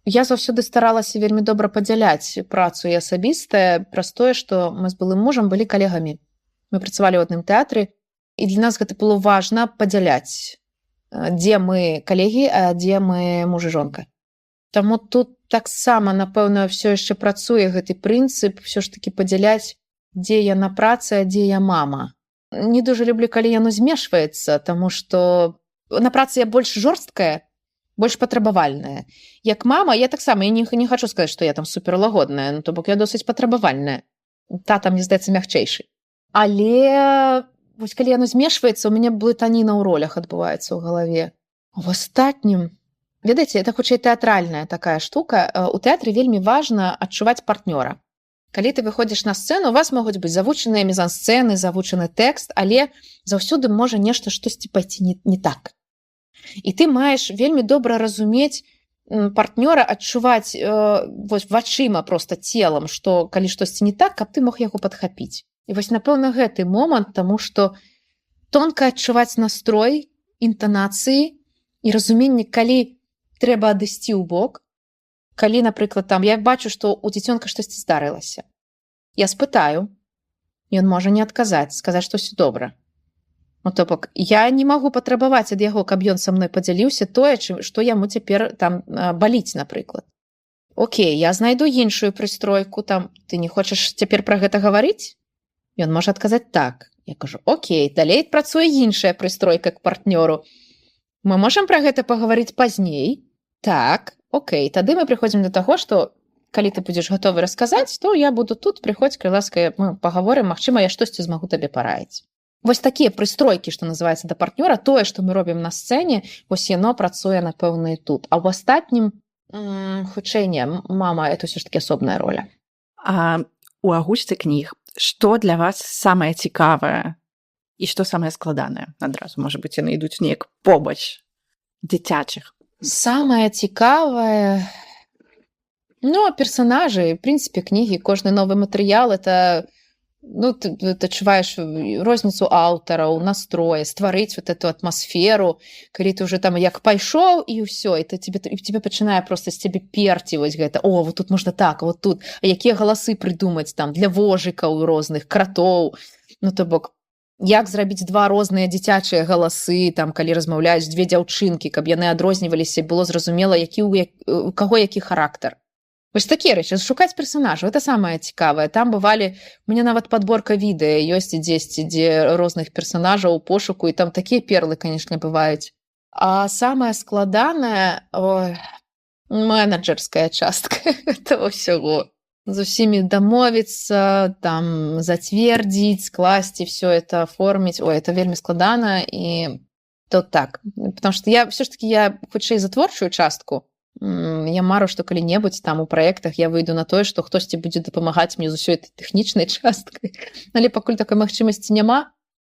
Я заўсёды старалася вельмі добра падзяляць працу і асабістае праз тое, што мы з былым мужам былі калегамі. Мы працавалі ў адным тэатры, і для нас гэта было важна падзяляць, дзе мы калегі, а дзе мы муж і жонка. Таму тут таксама, напэўна, ўсё яшчэ працуе гэты прынцып, ўсё ж такі падзяляць, дзе яна праца, а дзе я мама. Не дужа люблю, калі яно змешваецца, таму што на працы я больш жорсткая, больш патрабавальная. Як мама, я таксама, я не хачу сказаць, што я там суперлагодная, ну, то бок я досыць патрабавальная. Тата, мне здаецца, мягчэйшы. Але вось калі яно змешваецца, у мяне блытаніна ў ролях адбываецца ў галаве. У астатнім, ведаеце, это хутчэй тэатральная такая штука. У тэатры вельмі важна адчуваць партнёра. Калі ты выходзіш на сцэну, у вас могуць быць завучаныя мізансцэны, завучаны тэкст, але заўсёды можа нешта штосьці пайсці не так. І ты маеш вельмі добра разумець партнёра, адчуваць вось вачыма, проста целам, што калі штосьці не так, каб ты мог яго падхапіць. І вось, напэўна, гэты момант, таму што тонка адчуваць настрой, інтанацыі і разуменне, калі трэба адысці ў бок, калі, напрыклад, там я бачу, што ў дзіцёнка штосьці здарылася. Я спытаю, ён можа не адказаць, сказаць, што ўсё добра. Ну, то бок, я не магу патрабаваць ад яго, каб ён са мной падзяліўся тое, што яму цяпер там баліць, напрыклад. Окей, я знайду іншую прыстройку, там, ты не хочаш цяпер пра гэта гаварыць? Ён можа адказаць так. Я кажу, окей, далей працуе іншая прыстройка к партнёру. Мы можам пра гэта пагаварыць пазней? Так, окей, тады мы прыходзім да таго, што калі ты будзеш гатовы расказаць, то я буду тут, прыходзь, калі ласка, мы пагаворым, магчыма, я штосьці змагу табе параіць. Вось такія прыстройкі, што называецца да партнёра, тое, што мы робім на сцэне, вось яно працуе, напэўна, і тут. А ў астатнім, хутчэй не, мама, это ўсё ж такі асобная роля. А у агучцы кніг што для вас самае цікавае і што самае складанае? Адразу, можа быць, яны ідуць неяк побач дзіцячых. Самае цікавае... Ну, персонажы, в прынцыпе, кнігі, кожны новы матэрыял, это... Ну, ты адчуваеш розніцу аўтараў, настроя, стварыць вот эту атмасферу, калі ты уже там як пайшоў, і ўсё, і тебе пачынае проста з цябе перці вось гэта. О, вот тут можна так, вот тут. А якія галасы прыдумаць там для вожыкаў розных, кратоў. Ну, то бок, як зрабіць два розныя дзіцячыя галасы, там, калі размаўляюць дзве дзяўчынкі, каб яны адрозніваліся, было зразумела, у каго які характар. Вось такія рэчы, шукаць персонажаў, это самае цікавае. Там бывалі, у мяне нават падборка відэа ёсць дзесьці, дзе розных персонажаў у пошуку, і там такія перлы, канешне, бываюць. А самае складанае, менеджерская частка этого ўсяго. З усімі дамовіцца, там, зацвердзіць, скласці, все это оформіць. Ой, это вельмі складана, і то так. Потому что я, все ж таки, я хутчэй за творчую частку. Я мару, што калі-небудзь там у праектах я выйду на тое, што хтосьці будзе дапамагаць мне з усёй этой тэхнічнай часткай. Але пакуль такой магчымасці няма,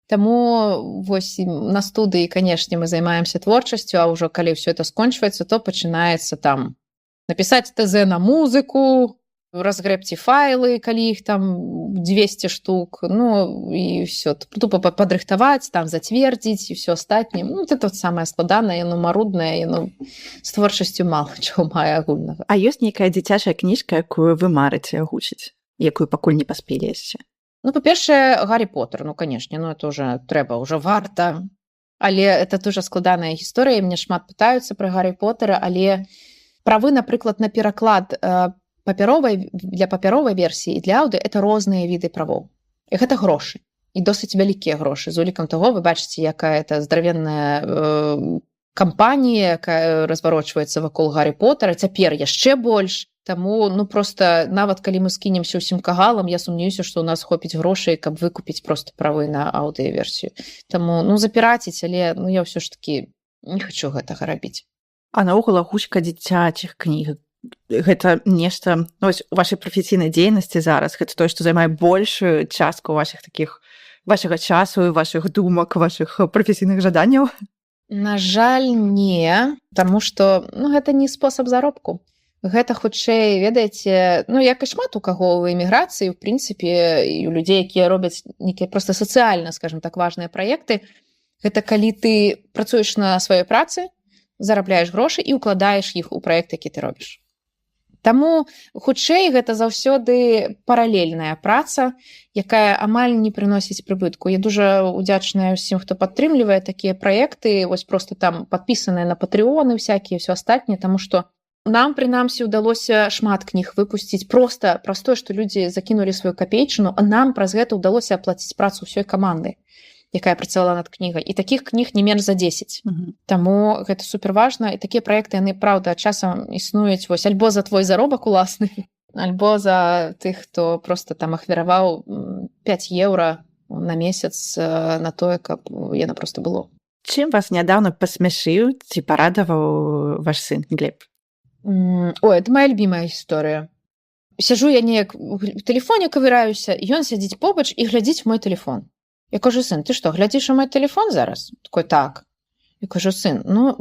таму вось на студыі, канешне, мы займаемся творчасцю, а ўжо калі ўсё это скончваецца, то пачынаецца там напісаць ТЗ на музыку, разгрэбці файлы, калі іх там 200 штук, ну і ўсё, тупо падрыхтаваць, там зацвердзіць і ўсё астатняе. Ну, это вот самае складанае, яно маруднае, яно з творчасцю мала чаго мае агульнага. А ёсць нейкая дзіцячая кніжка, якую вы марыце агучыць, якую пакуль не паспелі яшчэ? Ну, па-першае, Гаррі Поттер, ну, канешне, ну, это уже трэба, уже варта. Але это дуже складаная гісторыя, мне шмат пытаюцца пра Гаррі Поттера, але правы, напрыклад, на пераклад для папяровай версіі і для аўдыо это розныя віды правоў. І гэта грошы. І досыць вялікія грошы. З улікам таго, вы бачыце, якая это здаравенная кампанія, якая разварочваецца вакол Гаррі Поттера, цяпер яшчэ больш. Таму, ну, проста, нават калі мы скінемся ўсім кагалам, я сумнеюся, што ў нас хопіць грошай, каб выкупіць проста правы на аўдыёверсію. Таму, ну, запіраціць, але ну, я ўсё ж такі не хачу гэтага рабіць. А наогул агучка дзіцячых кніг гэта нешта, ну, вось у вашай прафесійнай дзейнасці зараз, гэта тое, што займае большую частку вашага часу, вашых думак, вашых прафесійных жаданняў? На жаль, не, таму што, ну, гэта не спосаб заробку. Гэта хутчэй, ведаеце, ну, як і шмат у каго ў эміграцыі, в прынцыпе, і у людзей, якія робяць нейкія проста сацыяльна, скажем так, важныя праекты, гэта калі ты працуеш на сваёй працы, зарабляеш грошы і ўкладаеш іх у праект, які ты робіш. Таму хутчэй гэта заўсёды паралельная праца, якая амаль не прыносіць прыбытку. Я дужа удзячная ўсім, хто падтрымлівае такія праекты, вось просто там падпісаныя на патрыоны всякие, все астатняе, таму што нам, прынамсі, удалося шмат кніг выпусціць просто праз тое, што людзі закінулі сваю капейчыну, а нам праз гэта ўдалося аплаціць працу ўсёй каманды, якая працавала над кнігай. І такіх кніг не менш за 10. Таму гэта суперважна. І такія праекты, яны, праўда, часам існуюць вось альбо за твой заробак уласны, альбо за тых, хто просто там ахвяраваў 5 еўра на месяц на тое, каб яно просто было. Чым вас нядаўна пасмяшыў ці парадаваў ваш сын Глеб? Ой, это моя любимая гісторыя. Сяжу я неяк у тэлефоне кавыраюся, і ён сядзіць побач і глядзіць мой тэлефон. Я кажу: сын, ты што, глядзіш у мой тэлефон зараз? Такой: так. Я кажу: сын, ну,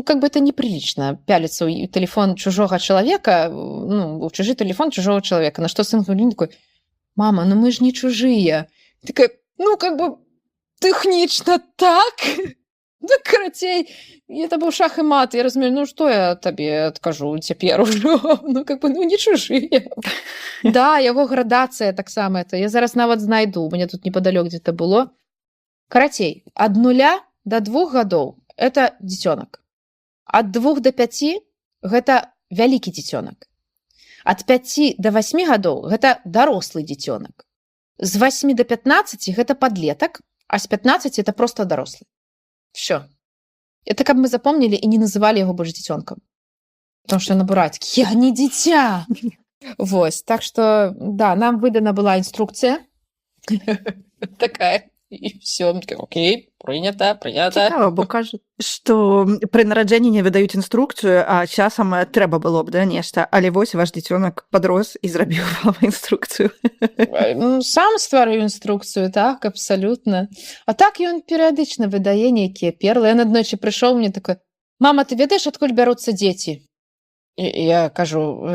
как бы это неприлично, пяліцца ў тэлефон чужога чалавека, ну, у чужы тэлефон чужого чалавека. На што сын говорит такой: мама, ну мы ж не чужыя. Такая: ну, как бы тэхнічна так. Ну, карацей, это быў шах і мат. Я разумею, ну, што я табе адкажу цяпер ужо? Ну, как бы, ну, не чужыя. Да, яго градацыя таксама это. Я зараз нават знайду, у мяне тут непадалёк дзе-то было. Карацей, ад 0 до 2 гадоў это дзіцёнак. Ад 2 до 5 гэта вялікі дзіцёнак. Ад 5 до 8 гадоў гэта дарослы дзіцёнак. З 8 до 15 гэта падлетак, а з 15 это просто дарослы. Все. Это каб мы запомнили и не называли его больше дзіцёнкам. Потому что на буратик: я не дитя. Вось. Так что, да, нам выдана была инструкция. Такая. И все. Окей, принято. Цікава, бо кажуть, што пры нараджэнні не выдаюць інструкцыю, а часам трэба было б, да, нешта. Але вось ваш дзіцёнак падрос і зрабіў вам інструкцыю. Сам стварыў інструкцыю, так, абсалютна. А так ён перыядычна выдае нейкія перлы. Ён аднойчы прыйшоў мне такой: мама, ты ведаеш, адкуль бяруцца дзеці? І я кажу: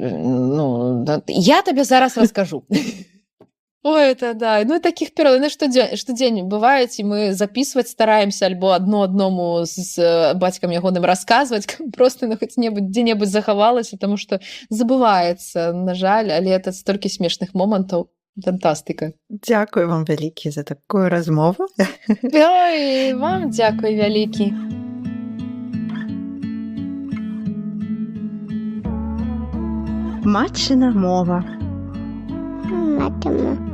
ну, я табе зараз раскажу. Ой, это да. Ну, таких перл, ну, штодзень бываюць, і мы записывать стараемся, альбо адному з бацькам ягоным расказваць, просто ну, хоць-небудзь дзе-небудзь захавалася, потому что забываецца, на жаль, але это столькі смешных момантаў. Фантастыка. Дзякуй вам вялікі за такую размову. Ой, вам дзякуй вялікі. Матчына мова. Матама.